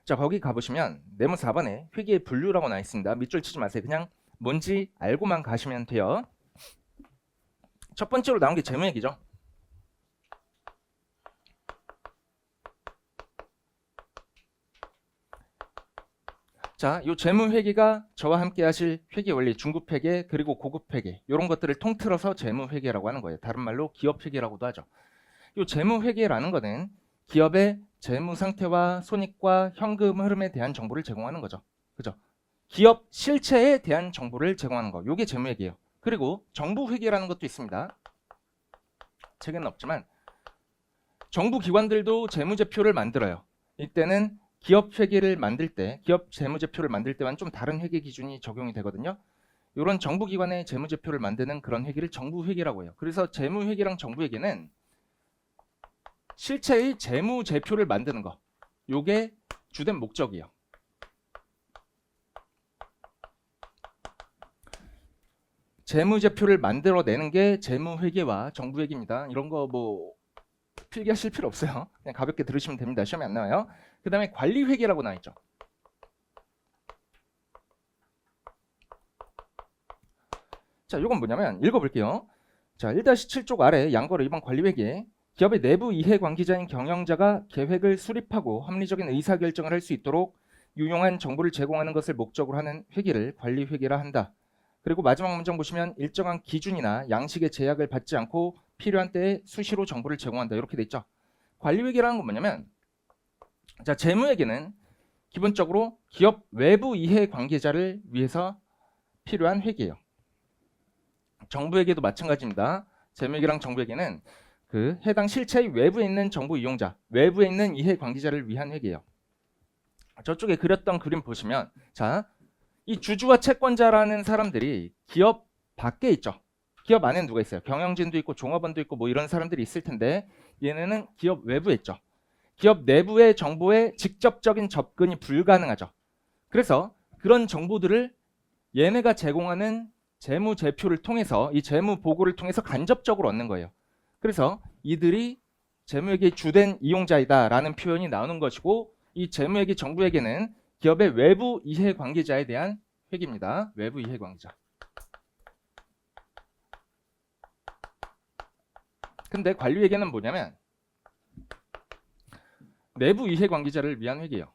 자, 거기 가보시면 네모 4번에 회계의 분류라고 나와 있습니다. 밑줄 치지 마세요. 그냥 뭔지 알고만 가시면 돼요. 첫 번째로 나온 게 재무회계죠. 자, 이 재무회계가 저와 함께 하실 회계 원리, 중급회계 그리고 고급회계 이런 것들을 통틀어서 재무회계라고 하는 거예요. 다른 말로 기업회계라고도 하죠. 이 재무회계라는 거는 기업의 재무 상태와 손익과 현금 흐름에 대한 정보를 제공하는 거죠. 그죠? 기업 실체에 대한 정보를 제공하는 거. 이게 재무회계예요. 그리고 정부회계라는 것도 있습니다. 책에는 없지만 정부 기관들도 재무제표를 만들어요. 이때는 기업 회계를 만들 때, 기업 재무제표를 만들 때와는 좀 다른 회계 기준이 적용이 되거든요. 이런 정부 기관의 재무제표를 만드는 그런 회계를 정부회계라고 해요. 그래서 재무회계랑 정부회계는 실체의 재무제표를 만드는 거. 요게 주된 목적이에요. 재무제표를 만들어내는 게 재무회계와 정부회계입니다. 이런 거 뭐 필기하실 필요 없어요. 그냥 가볍게 들으시면 됩니다. 시험에 안 나와요. 그 다음에 관리회계라고 나와 있죠. 자, 이건 뭐냐면 읽어볼게요. 자, 1-7쪽 아래 양거로 2번 관리회계. 기업의 내부 이해관계자인 경영자가 계획을 수립하고 합리적인 의사결정을 할 수 있도록 유용한 정보를 제공하는 것을 목적으로 하는 회계를 관리회계라 한다. 그리고 마지막 문장 보시면 일정한 기준이나 양식의 제약을 받지 않고 필요한 때에 수시로 정보를 제공한다. 이렇게 돼 있죠. 관리회계라는 건 뭐냐면, 자, 재무회계는 기본적으로 기업 외부 이해관계자를 위해서 필요한 회계예요. 정부회계도 마찬가지입니다. 재무회계랑 정부회계는 그 해당 실체의 외부에 있는 정부 이용자, 외부에 있는 이해관계자를 위한 회계예요. 저쪽에 그렸던 그림 보시면, 자, 이 주주와 채권자라는 사람들이 기업 밖에 있죠. 기업 안에는 누가 있어요? 경영진도 있고 종업원도 있고 뭐 이런 사람들이 있을 텐데 얘네는 기업 외부에 있죠. 기업 내부의 정보에 직접적인 접근이 불가능하죠. 그래서 그런 정보들을 얘네가 제공하는 재무제표를 통해서 이 재무보고를 통해서 간접적으로 얻는 거예요. 그래서 이들이 재무회계의 주된 이용자이다라는 표현이 나오는 것이고, 이 재무회계 정부회계는 기업의 외부 이해관계자에 대한 회계입니다. 외부 이해관계자. 근데 관리회계는 뭐냐면 내부 이해관계자를 위한 회계예요.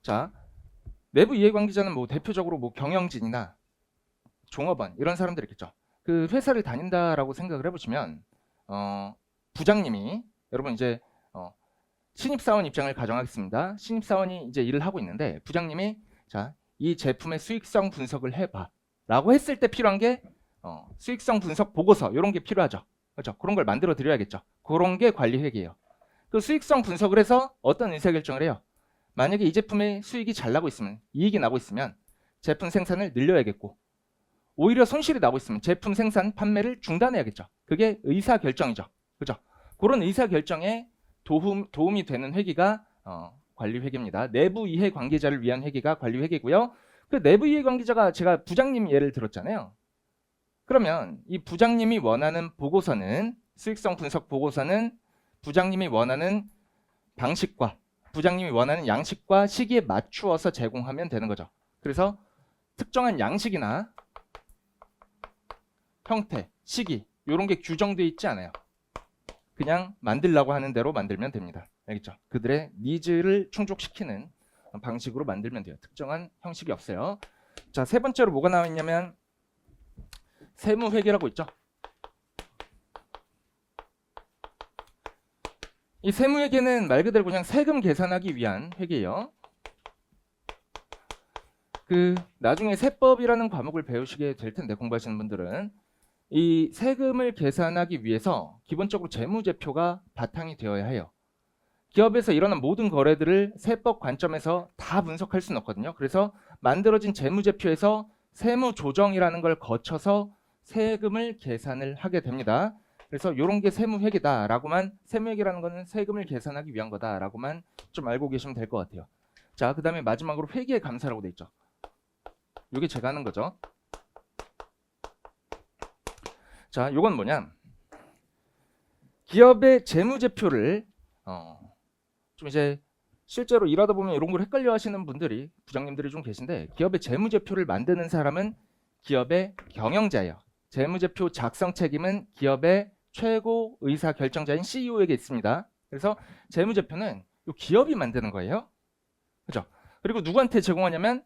자, 내부 이해관계자는 뭐 대표적으로 뭐 경영진이나 종업원 이런 사람들 있겠죠. 그 회사를 다닌다라고 생각을 해보시면 부장님이, 여러분 이제 신입사원 입장을 가정하겠습니다. 신입사원이 이제 일을 하고 있는데 부장님이 자, 이 제품의 수익성 분석을 해봐 라고 했을 때 필요한 게 수익성 분석 보고서 이런 게 필요하죠. 그렇죠? 그런 걸 만들어 드려야겠죠. 그런 게 관리회계예요. 그 수익성 분석을 해서 어떤 의사결정을 해요. 만약에 이 제품의 수익이 잘 나고 있으면, 이익이 나고 있으면 제품 생산을 늘려야겠고, 오히려 손실이 나고 있으면 제품 생산 판매를 중단해야겠죠. 그게 의사결정이죠. 그죠? 그런 의사결정에 도움이 되는 회계가 관리회계입니다. 내부 이해관계자를 위한 회계가 관리회계고요. 그 내부 이해관계자가 제가 부장님 예를 들었잖아요. 그러면 이 부장님이 원하는 보고서는, 수익성 분석 보고서는 부장님이 원하는 방식과 부장님이 원하는 양식과 시기에 맞추어서 제공하면 되는 거죠. 그래서 특정한 양식이나 형태, 시기 이런 게 규정되어 있지 않아요. 그냥 만들라고 하는 대로 만들면 됩니다. 알겠죠? 그들의 니즈를 충족시키는 방식으로 만들면 돼요. 특정한 형식이 없어요. 자, 세 번째로 뭐가 나와 있냐면 세무회계라고 있죠. 이 세무회계는 말 그대로 그냥 세금 계산하기 위한 회계예요. 그 나중에 세법이라는 과목을 배우시게 될 텐데, 공부하시는 분들은 이 세금을 계산하기 위해서 기본적으로 재무제표가 바탕이 되어야 해요. 기업에서 일어난 모든 거래들을 세법 관점에서 다 분석할 수는 없거든요. 그래서 만들어진 재무제표에서 세무조정이라는 걸 거쳐서 세금을 계산을 하게 됩니다. 그래서 이런 게 세무회계다라고만, 세무회계라는 거는 세금을 계산하기 위한 거다라고만 좀 알고 계시면 될 것 같아요. 자, 그 다음에 마지막으로 회계 감사라고 돼 있죠. 이게 제가 하는 거죠. 자, 요건 뭐냐? 기업의 재무제표를 좀 이제 실제로 일하다 보면 이런 걸 헷갈려 하시는 분들이 부장님들이 좀 계신데, 기업의 재무제표를 만드는 사람은 기업의 경영자예요. 재무제표 작성 책임은 기업의 최고 의사 결정자인 CEO에게 있습니다. 그래서 재무제표는 이 기업이 만드는 거예요. 그죠? 그리고 누구한테 제공하냐면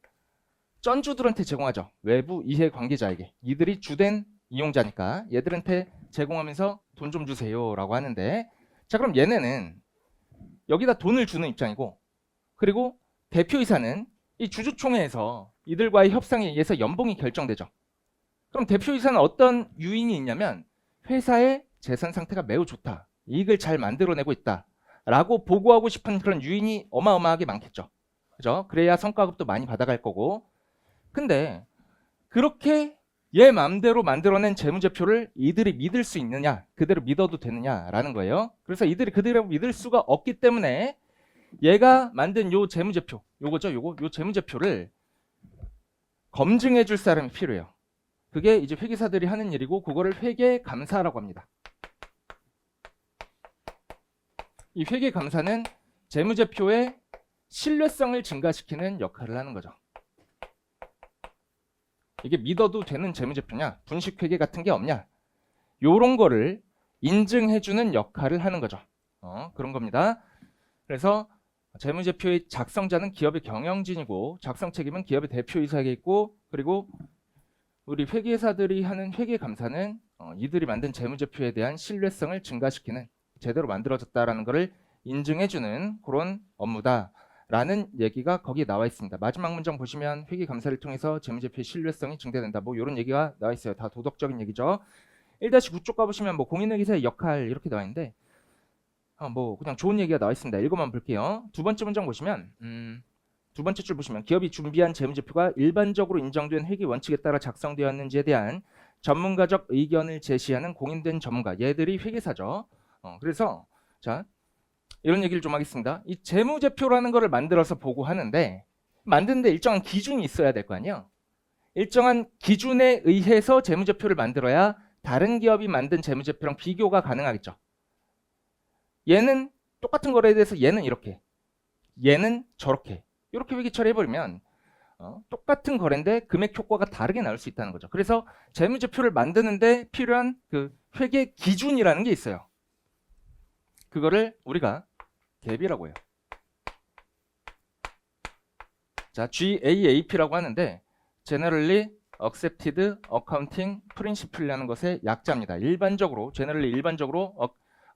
쩐주들한테 제공하죠. 외부 이해 관계자에게. 이들이 주된 이용자니까 얘들한테 제공하면서 돈 좀 주세요라고 하는데, 자, 그럼 얘네는 여기다 돈을 주는 입장이고, 그리고 대표이사는 이 주주총회에서 이들과의 협상에 의해서 연봉이 결정되죠. 그럼 대표이사는 어떤 유인이 있냐면 회사의 재산 상태가 매우 좋다, 이익을 잘 만들어내고 있다 라고 보고하고 싶은 그런 유인이 어마어마하게 많겠죠. 그죠? 그래야 성과급도 많이 받아갈 거고. 근데 그렇게 얘 마음대로 만들어낸 재무제표를 이들이 믿을 수 있느냐, 그대로 믿어도 되느냐라는 거예요. 그래서 이들이 그대로 믿을 수가 없기 때문에 얘가 만든 요 재무제표, 요거죠, 요 재무제표를 검증해 줄 사람이 필요해요. 그게 이제 회계사들이 하는 일이고, 그거를 회계감사라고 합니다. 이 회계감사는 재무제표의 신뢰성을 증가시키는 역할을 하는 거죠. 이게 믿어도 되는 재무제표냐, 분식회계 같은 게 없냐, 요런 거를 인증해주는 역할을 하는 거죠. 그런 겁니다. 그래서 재무제표의 작성자는 기업의 경영진이고, 작성 책임은 기업의 대표이사에게 있고, 그리고 우리 회계사들이 하는 회계감사는 이들이 만든 재무제표에 대한 신뢰성을 증가시키는, 제대로 만들어졌다라는 것을 인증해주는 그런 업무다 라는 얘기가 거기에 나와 있습니다. 마지막 문장 보시면 회계감사를 통해서 재무제표의 신뢰성이 증대된다, 뭐 이런 얘기가 나와 있어요. 다 도덕적인 얘기죠. 1-9쪽 가보시면 뭐 공인회계사의 역할 이렇게 나와 있는데, 뭐 그냥 좋은 얘기가 나와 있습니다. 읽어만 볼게요. 두 번째 문장 보시면 두 번째 줄 보시면 기업이 준비한 재무제표가 일반적으로 인정된 회계 원칙에 따라 작성되었는지에 대한 전문가적 의견을 제시하는 공인된 전문가, 얘들이 회계사죠. 그래서 자, 이런 얘기를 좀 하겠습니다. 이 재무제표라는 거를 만들어서 보고하는데, 만드는데 일정한 기준이 있어야 될 거 아니에요. 일정한 기준에 의해서 재무제표를 만들어야 다른 기업이 만든 재무제표랑 비교가 가능하겠죠. 얘는 똑같은 거래에 대해서 얘는 이렇게, 얘는 저렇게, 이렇게 회계 처리해버리면 똑같은 거래인데 금액 효과가 다르게 나올 수 있다는 거죠. 그래서 재무제표를 만드는데 필요한 그 회계 기준이라는 게 있어요. 그거를 우리가 갭이라고 해요. 자, GAAP라고 하는데 Generally Accepted Accounting Principle이라는 것의 약자입니다. 일반적으로, Generally 일반적으로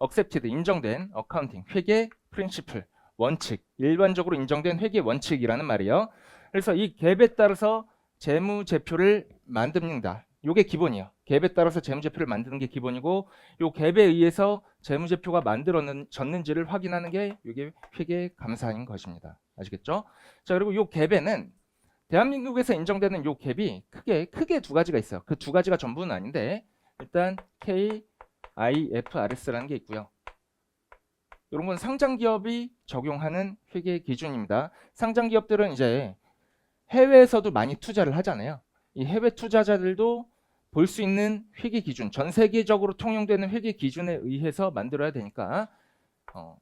Accepted 인정된 Accounting 회계 Principle 원칙, 일반적으로 인정된 회계 원칙이라는 말이에요. 그래서 이 갭에 따라서 재무제표를 만듭니다. 요게 기본이에요. 갭에 따라서 재무제표를 만드는 게 기본이고, 요 갭에 의해서 재무제표가 만들어졌는지를 확인하는 게 이게 회계감사인 것입니다. 아시겠죠? 자, 그리고 요 갭에는 대한민국에서 인정되는 요 갭이 크게 두 가지가 있어요. 그 두 가지가 전부는 아닌데, 일단 KIFRS라는 게 있고요. 이런 건 상장기업이 적용하는 회계 기준입니다. 상장기업들은 이제 해외에서도 많이 투자를 하잖아요. 이 해외 투자자들도 볼 수 있는 회계 기준, 전 세계적으로 통용되는 회계 기준에 의해서 만들어야 되니까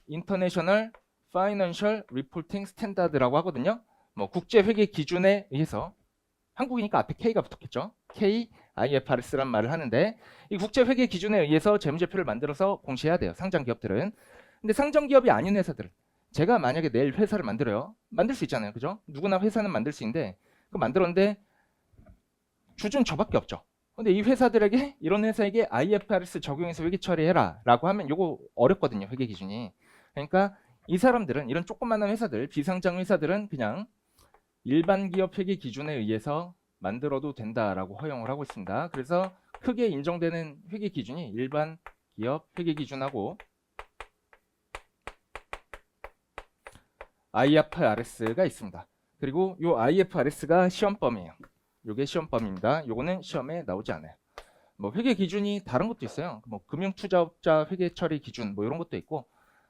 International Financial Reporting Standard라고 하거든요. 뭐 국제 회계 기준에 의해서, 한국이니까 앞에 K가 붙었겠죠. KIFRS란 말을 하는데, 이 국제 회계 기준에 의해서 재무제표를 만들어서 공시해야 돼요. 상장 기업들은. 근데 상장 기업이 아닌 회사들, 제가 만약에 내일 회사를 만들어요. 만들 수 있잖아요. 그죠? 누구나 회사는 만들 수 있는데, 그 만들었는데 주주는 저밖에 없죠. 근데 이 회사들에게, 이런 회사에게 IFRS 적용해서 회계 처리해라 라고 하면 요거 어렵거든요. 회계 기준이. 그러니까 이 사람들은, 이런 조그마한 회사들, 비상장 회사들은 그냥 일반 기업 회계 기준에 의해서 만들어도 된다라고 허용을 하고 있습니다. 그래서 크게 인정되는 회계 기준이 일반 기업 회계 기준하고 IFRS가 있습니다. 그리고 이 IFRS가 시험범이에요. 요게 시험범입니다. 요거는 시험에 나오지 않아요. 뭐 회계 기준이 다른 것도 있어요. 뭐 금융투자업자 회계 처리 기준 뭐 이런 것도 있고,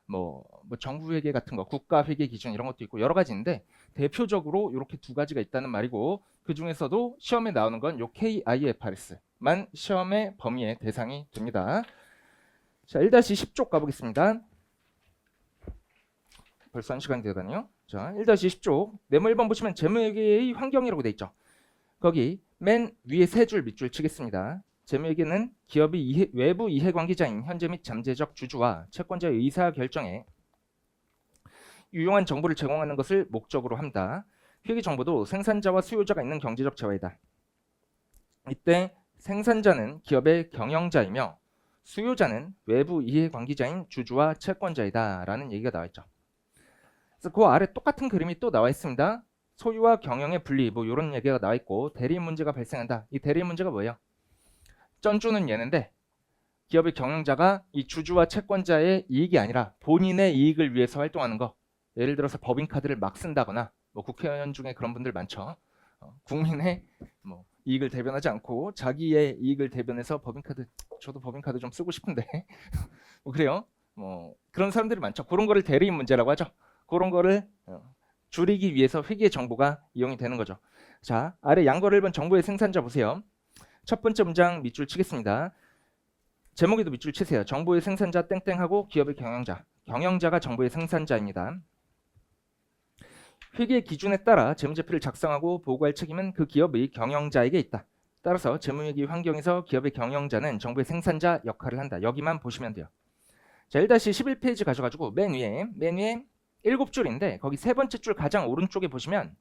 뭐 정부 회계 같은 거, 국가 회계 기준 이런 것도 있고 여러 가지인데, 대표적으로 이렇게 두 가지가 있다는 말이고, 그 중에서도 시험에 나오는 건 요 KIFRS만 시험의 범위의 대상이 됩니다. 자, 1-10쪽 가보겠습니다. 벌써 1시간이 되어가네요. 자, 1-10쪽 네모 1번 보시면 재무회계의 환경이라고 돼 있죠. 거기 맨 위에 세 줄 밑줄 치겠습니다. 재무회계는 기업의 외부 이해관계자인 현재 및 잠재적 주주와 채권자의 의사 결정에 유용한 정보를 제공하는 것을 목적으로 한다. 회계 정보도 생산자와 수요자가 있는 경제적 재화이다. 이때 생산자는 기업의 경영자이며 수요자는 외부 이해관계자인 주주와 채권자이다 라는 얘기가 나와 있죠. 그래서 그 아래 똑같은 그림이 또 나와 있습니다. 소유와 경영의 분리 뭐 이런 얘기가 나와 있고 대리 문제가 발생한다. 이 대리 문제가 뭐예요? 쩐주는 얘는데 기업의 경영자가 이 주주와 채권자의 이익이 아니라 본인의 이익을 위해서 활동하는 거. 예를 들어서 법인카드를 막 쓴다거나 뭐 국회의원 중에 그런 분들 많죠. 국민의 뭐 이익을 대변하지 않고 자기의 이익을 대변해서 법인카드 저도 법인카드 좀 쓰고 싶은데 뭐 그래요. 뭐 그런 사람들이 많죠. 그런 거를 대리 문제라고 하죠. 그런 거를 줄이기 위해서 회계 정보가 이용이 되는 거죠. 자, 아래 양거를 본 정보의 생산자 보세요. 첫 번째 문장 밑줄 치겠습니다. 제목에도 밑줄 치세요. 정보의 생산자 땡땡하고 기업의 경영자. 경영자가 정보의 생산자입니다. 회계 기준에 따라 재무제표를 작성하고 보고할 책임은 그 기업의 경영자에게 있다. 따라서 재무회계 환경에서 기업의 경영자는 정보의 생산자 역할을 한다. 여기만 보시면 돼요. 자, 1-11페이지 가셔가지고 맨 위에 7줄인데 거기 세 번째 줄 가장 오른쪽에 보시면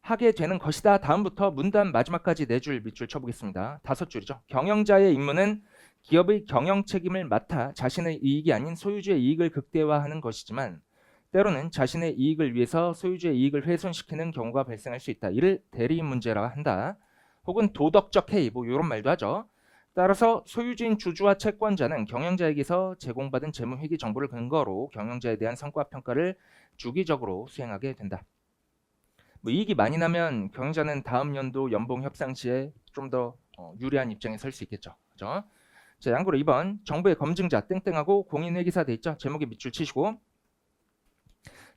하게 되는 것이다. 다음부터 문단 마지막까지 4줄 밑줄 쳐보겠습니다. 5줄이죠. 경영자의 임무는 기업의 경영 책임을 맡아 자신의 이익이 아닌 소유주의 이익을 극대화하는 것이지만 때로는 자신의 이익을 위해서 소유주의 이익을 훼손시키는 경우가 발생할 수 있다. 이를 대리 문제라 한다. 혹은 도덕적 해이 뭐 이런 말도 하죠. 따라서 소유주인 주주와 채권자는 경영자에게서 제공받은 재무회계 정보를 근거로 경영자에 대한 성과평가를 주기적으로 수행하게 된다. 뭐 이익이 많이 나면 경영자는 다음 연도 연봉 협상 시에 좀 더 유리한 입장에 설 수 있겠죠. 그죠? 자, 양보로 2번 정보의 검증자 땡땡하고 공인회계사 돼 있죠. 제목에 밑줄 치시고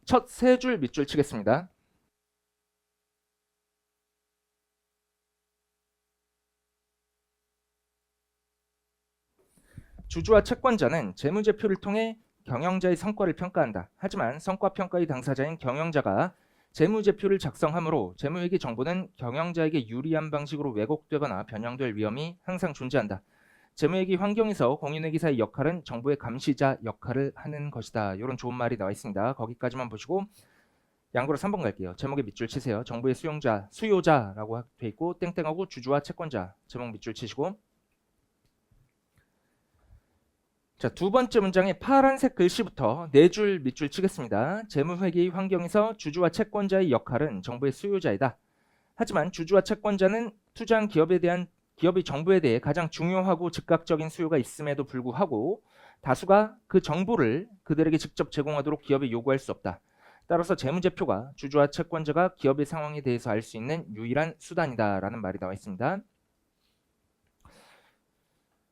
첫 세 줄 밑줄 치겠습니다. 주주와 채권자는 재무제표를 통해 경영자의 성과를 평가한다. 하지만 성과평가의 당사자인 경영자가 재무제표를 작성하므로 재무회계 정보는 경영자에게 유리한 방식으로 왜곡되거나 변형될 위험이 항상 존재한다. 재무회계 환경에서 공인회계사의 역할은 정보의 감시자 역할을 하는 것이다. 이런 좋은 말이 나와 있습니다. 거기까지만 보시고 양보로 3번 갈게요. 제목에 밑줄 치세요. 정보의 수요자라고 돼 있고 땡땡하고 주주와 채권자 제목 밑줄 치시고 자, 두 번째 문장의 파란색 글씨부터 4줄 밑줄 치겠습니다. 재무회계의 환경에서 주주와 채권자의 역할은 정보의 수요자이다. 하지만 주주와 채권자는 투자한 기업의 정보에 대해 가장 중요하고 즉각적인 수요가 있음에도 불구하고 다수가 그 정보를 그들에게 직접 제공하도록 기업에 요구할 수 없다. 따라서 재무제표가 주주와 채권자가 기업의 상황에 대해서 알 수 있는 유일한 수단이다 라는 말이 나와 있습니다.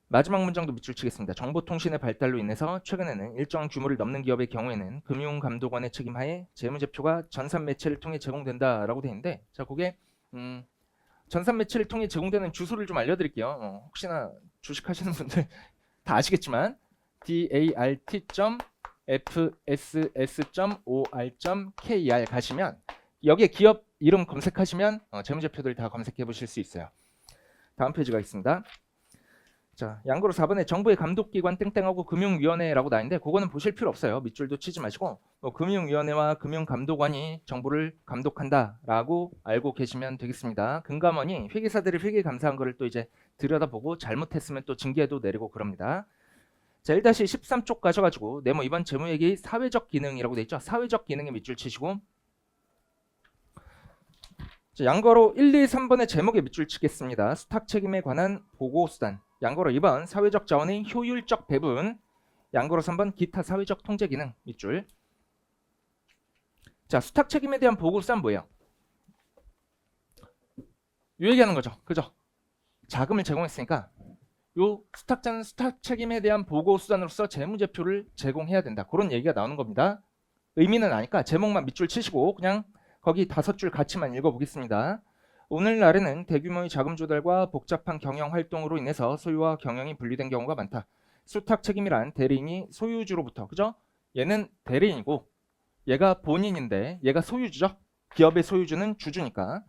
마지막 문장도 밑줄 치겠습니다. 정보통신의 발달로 인해서 최근에는 일정 규모를 넘는 기업의 경우에는 금융감독원의 책임하에 재무제표가 전산 매체를 통해 제공된다라고 되어 있는데 자, 그게 전산 매체를 통해 제공되는 주소를 좀 알려드릴게요. 혹시나 주식하시는 분들 다 아시겠지만 dart.fss.or.kr 가시면 여기에 기업 이름 검색하시면 재무제표들 다 검색해 보실 수 있어요. 다음 페이지 가겠습니다. 자, 양고로 4번에 정부의 감독기관 땡땡하고 금융위원회라고 나있는데 그거는 보실 필요 없어요. 밑줄도 치지 마시고 금융위원회와 금융감독원이 정부를 감독한다라고 알고 계시면 되겠습니다. 금감원이 회계사들이 회계 감사한 거를 또 이제 들여다보고 잘못했으면 또 징계도 내리고 그럽니다. 자, 1-13쪽 가셔가지고 네모 2번 재무회계의 사회적 기능이라고 돼 있죠. 사회적 기능에 밑줄 치시고 자, 양거로 1, 2, 3번의 제목에 밑줄 치겠습니다. 수탁 책임에 관한 보고수단. 양거로 2번 사회적 자원의 효율적 배분. 양거로 3번 기타 사회적 통제 기능 밑줄. 자, 수탁 책임에 대한 보고수단 뭐예요? 이 얘기하는 거죠. 그죠? 자금을 제공했으니까 요 수탁자는 수탁 책임에 대한 보고수단으로서 재무제표를 제공해야 된다. 그런 얘기가 나오는 겁니다. 의미는 아니까 제목만 밑줄 치시고 그냥 거기 5줄 같이만 읽어보겠습니다. 오늘날에는 대규모의 자금 조달과 복잡한 경영 활동으로 인해서 소유와 경영이 분리된 경우가 많다. 수탁 책임이란 대리인이 소유주로부터, 그죠? 얘는 대리인이고 얘가 본인인데 얘가 소유주죠. 기업의 소유주는 주주니까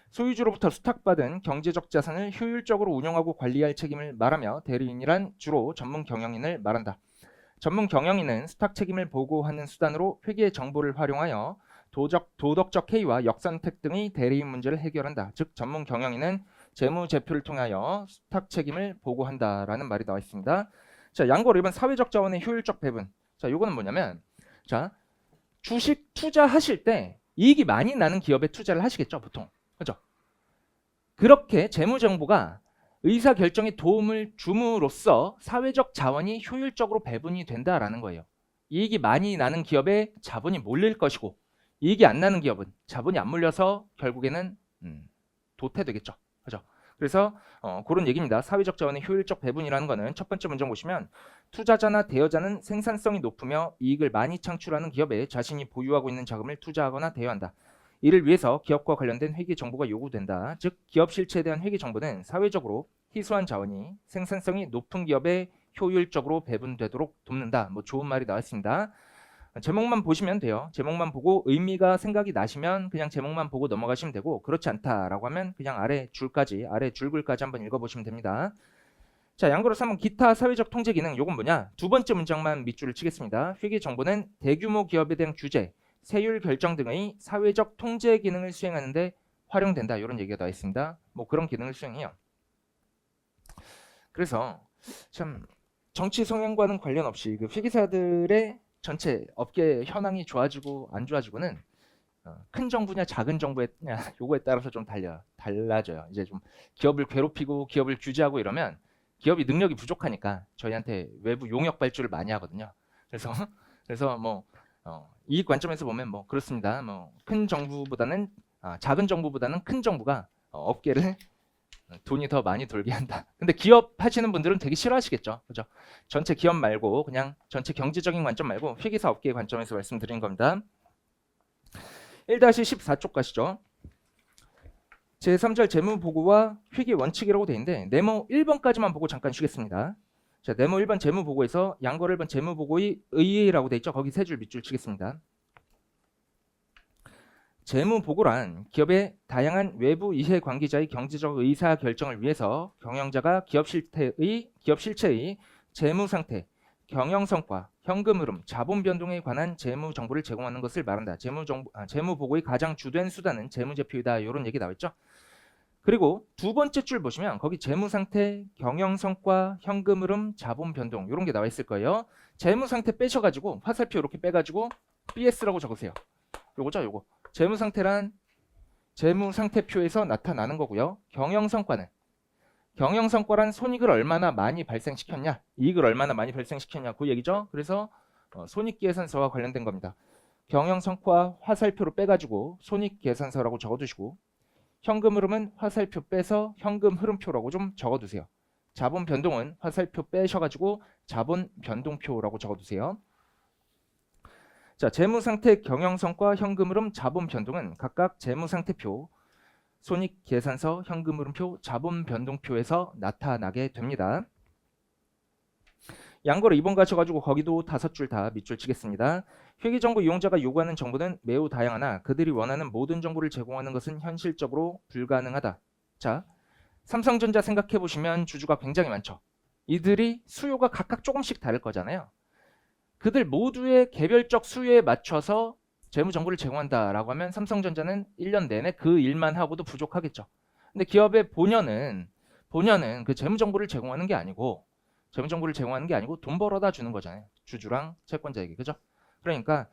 소유주로부터 수탁받은 경제적 자산을 효율적으로 운영하고 관리할 책임을 말하며 대리인이란 주로 전문 경영인을 말한다. 전문 경영인은 수탁 책임을 보고하는 수단으로 회계의 정보를 활용하여 도덕적 해이와 역선택 등의 대리인 문제를 해결한다. 즉 전문 경영인은 재무제표를 통하여 수탁 책임을 보고한다라는 말이 나와 있습니다. 자, 양고로 1번 사회적 자원의 효율적 배분. 자, 요거는 뭐냐면 자, 주식 투자하실 때 이익이 많이 나는 기업에 투자를 하시겠죠, 보통. 그죠? 그렇게 재무정보가 의사결정에 도움을 줌으로써 사회적 자원이 효율적으로 배분이 된다라는 거예요. 이익이 많이 나는 기업에 자본이 몰릴 것이고 이익이 안 나는 기업은 자본이 안 몰려서 결국에는 도태되겠죠. 그죠? 그래서 그런 얘기입니다. 사회적 자원의 효율적 배분이라는 거는 첫 번째 문장 보시면 투자자나 대여자는 생산성이 높으며 이익을 많이 창출하는 기업에 자신이 보유하고 있는 자금을 투자하거나 대여한다. 이를 위해서 기업과 관련된 회계 정보가 요구된다. 즉 기업 실체에 대한 회계 정보는 사회적으로 희소한 자원이 생산성이 높은 기업에 효율적으로 배분되도록 돕는다. 뭐 좋은 말이 나왔습니다. 제목만 보시면 돼요. 제목만 보고 의미가 생각이 나시면 그냥 제목만 보고 넘어가시면 되고 그렇지 않다라고 하면 그냥 아래 줄글까지 한번 읽어보시면 됩니다. 자, 양거로 3번 기타 사회적 통제 기능. 요건 뭐냐? 두 번째 문장만 밑줄을 치겠습니다. 회계 정보는 대규모 기업에 대한 규제, 세율 결정 등의 사회적 통제 기능을 수행하는 데 활용된다. 이런 얘기가 나와 있습니다. 뭐 그런 기능을 수행해요. 그래서 참 정치 성향과는 관련 없이 그 회계사들의 전체 업계 현황이 좋아지고 안 좋아지고는 큰 정부냐 작은 정부냐 요거에 따라서 좀 달라져요. 이제 좀 기업을 괴롭히고 기업을 규제하고 이러면 기업이 능력이 부족하니까 저희한테 외부 용역 발주를 많이 하거든요. 그래서 뭐 이 관점에서 보면 뭐 그렇습니다. 뭐 큰 정부보다는 작은 정부보다는 큰 정부가 업계를 돈이 더 많이 돌게 한다. 근데 기업 하시는 분들은 되게 싫어하시겠죠. 그죠? 전체 기업 말고 그냥 전체 경제적인 관점 말고 회계사 업계의 관점에서 말씀드린 겁니다. 1-14쪽 가시죠. 제3절 재무보고와 회계 원칙이라고 되어 있는데 네모 1번까지만 보고 잠깐 쉬겠습니다. 자, 네모 1번 재무보고에서 양거 1번 재무보고의 의의라고 되어 있죠. 거기 세 줄 밑줄 치겠습니다. 재무보고란 기업의 다양한 외부 이해관계자의 경제적 의사결정을 위해서 경영자가 기업 실체의 재무상태, 경영성과, 현금 흐름, 자본 변동에 관한 재무정보를 제공하는 것을 말한다. 재무보고의 가장 주된 수단은 재무제표이다. 이런 얘기 나와있죠. 그리고 두 번째 줄 보시면 거기 재무상태, 경영성과, 현금 흐름, 자본 변동 이런 게 나와 있을 거예요. 재무상태 빼셔가지고 화살표 이렇게 빼가지고 BS라고 적으세요. 요거죠, 요거. 재무상태란 재무상태표에서 나타나는 거고요. 경영성과란 손익을 얼마나 많이 발생시켰냐, 이익을 얼마나 많이 발생시켰냐 그 얘기죠. 그래서 손익계산서와 관련된 겁니다. 경영성과 화살표로 빼가지고 손익계산서라고 적어두시고 현금 흐름은 화살표 빼서 현금 흐름표라고 좀 적어두세요. 자본 변동은 화살표 빼셔가지고 자본 변동표라고 적어두세요. 자, 재무상태, 경영성과, 현금 흐름, 자본 변동은 각각 재무상태표, 손익계산서, 현금 흐름표, 자본 변동표에서 나타나게 됩니다. 양거로 2번 가셔가지고 거기도 5줄 다 밑줄 치겠습니다. 회계정보 이용자가 요구하는 정보는 매우 다양하나 그들이 원하는 모든 정보를 제공하는 것은 현실적으로 불가능하다. 자, 삼성전자 생각해보시면 주주가 굉장히 많죠. 이들이 수요가 각각 조금씩 다를 거잖아요. 그들 모두의 개별적 수요에 맞춰서 재무정보를 제공한다라고 하면 삼성전자는 1년 내내 그 일만 하고도 부족하겠죠. 근데 기업의 본연은 그 재무정보를 제공하는 게 아니고 돈 벌어다 주는 거잖아요. 주주랑 채권자에게. 그죠? 그러니까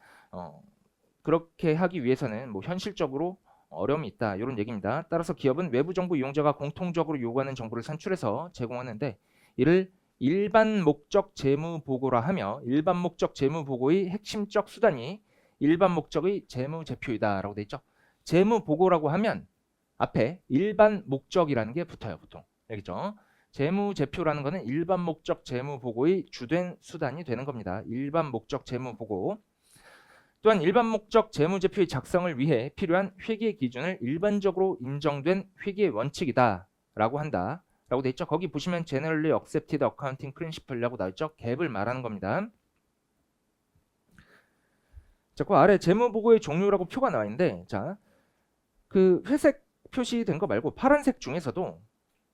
그렇게 하기 위해서는 뭐 현실적으로 어려움이 있다. 이런 얘기입니다. 따라서 기업은 외부 정보 이용자가 공통적으로 요구하는 정보를 산출해서 제공하는데 이를 일반 목적 재무 보고라 하며 일반 목적 재무 보고의 핵심적 수단이 일반 목적의 재무 제표이다라고 돼 있죠. 재무 보고라고 하면 앞에 일반 목적이라는 게 붙어요, 보통. 알겠죠? 재무 제표라는 거는 일반 목적 재무 보고의 주된 수단이 되는 겁니다. 일반 목적 재무 보고. 또한 일반 목적 재무 제표의 작성을 위해 필요한 회계 기준을 일반적으로 인정된 회계 원칙이다라고 한다. 라고 돼 있죠. 거기 보시면 Generally Accepted Accounting Principle이라고 나와 있죠. 갭을 말하는 겁니다. 자, 그 아래 재무보고의 종류라고 표가 나와 있는데, 자, 그 회색 표시된 거 말고 파란색 중에서도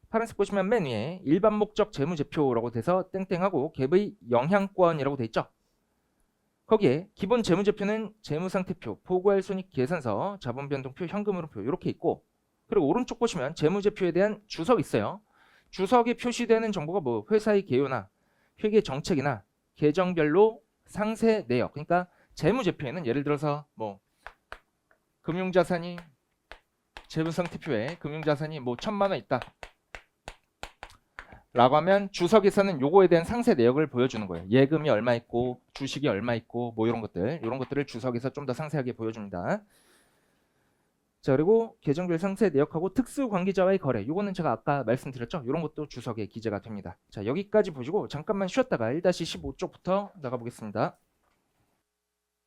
파란색 보시면 맨 위에 일반 목적 재무제표라고 돼서 땡땡하고 갭의 영향권이라고 돼 있죠. 거기에 기본 재무제표는 재무상태표, 보고할 손익 계산서, 자본변동표, 현금으로표 이렇게 있고, 그리고 오른쪽 보시면 재무제표에 대한 주석 있어요. 주석에 표시되는 정보가 뭐 회사의 개요나 회계 정책이나 계정별로 상세 내역, 그러니까 재무제표에는 예를 들어서 뭐 금융자산이 재무상태표에 금융자산이 뭐 1,000만 원 있다 라고 하면 주석에서는 요거에 대한 상세 내역을 보여주는 거예요. 예금이 얼마 있고 주식이 얼마 있고 뭐 이런 것들을 주석에서 좀 더 상세하게 보여줍니다. 자, 그리고 계정별 상세 내역하고 특수관계자와의 거래, 요거는 제가 아까 말씀드렸죠. 이런 것도 주석에 기재가 됩니다. 자, 여기까지 보시고 잠깐만 쉬었다가 1-15쪽부터 나가보겠습니다.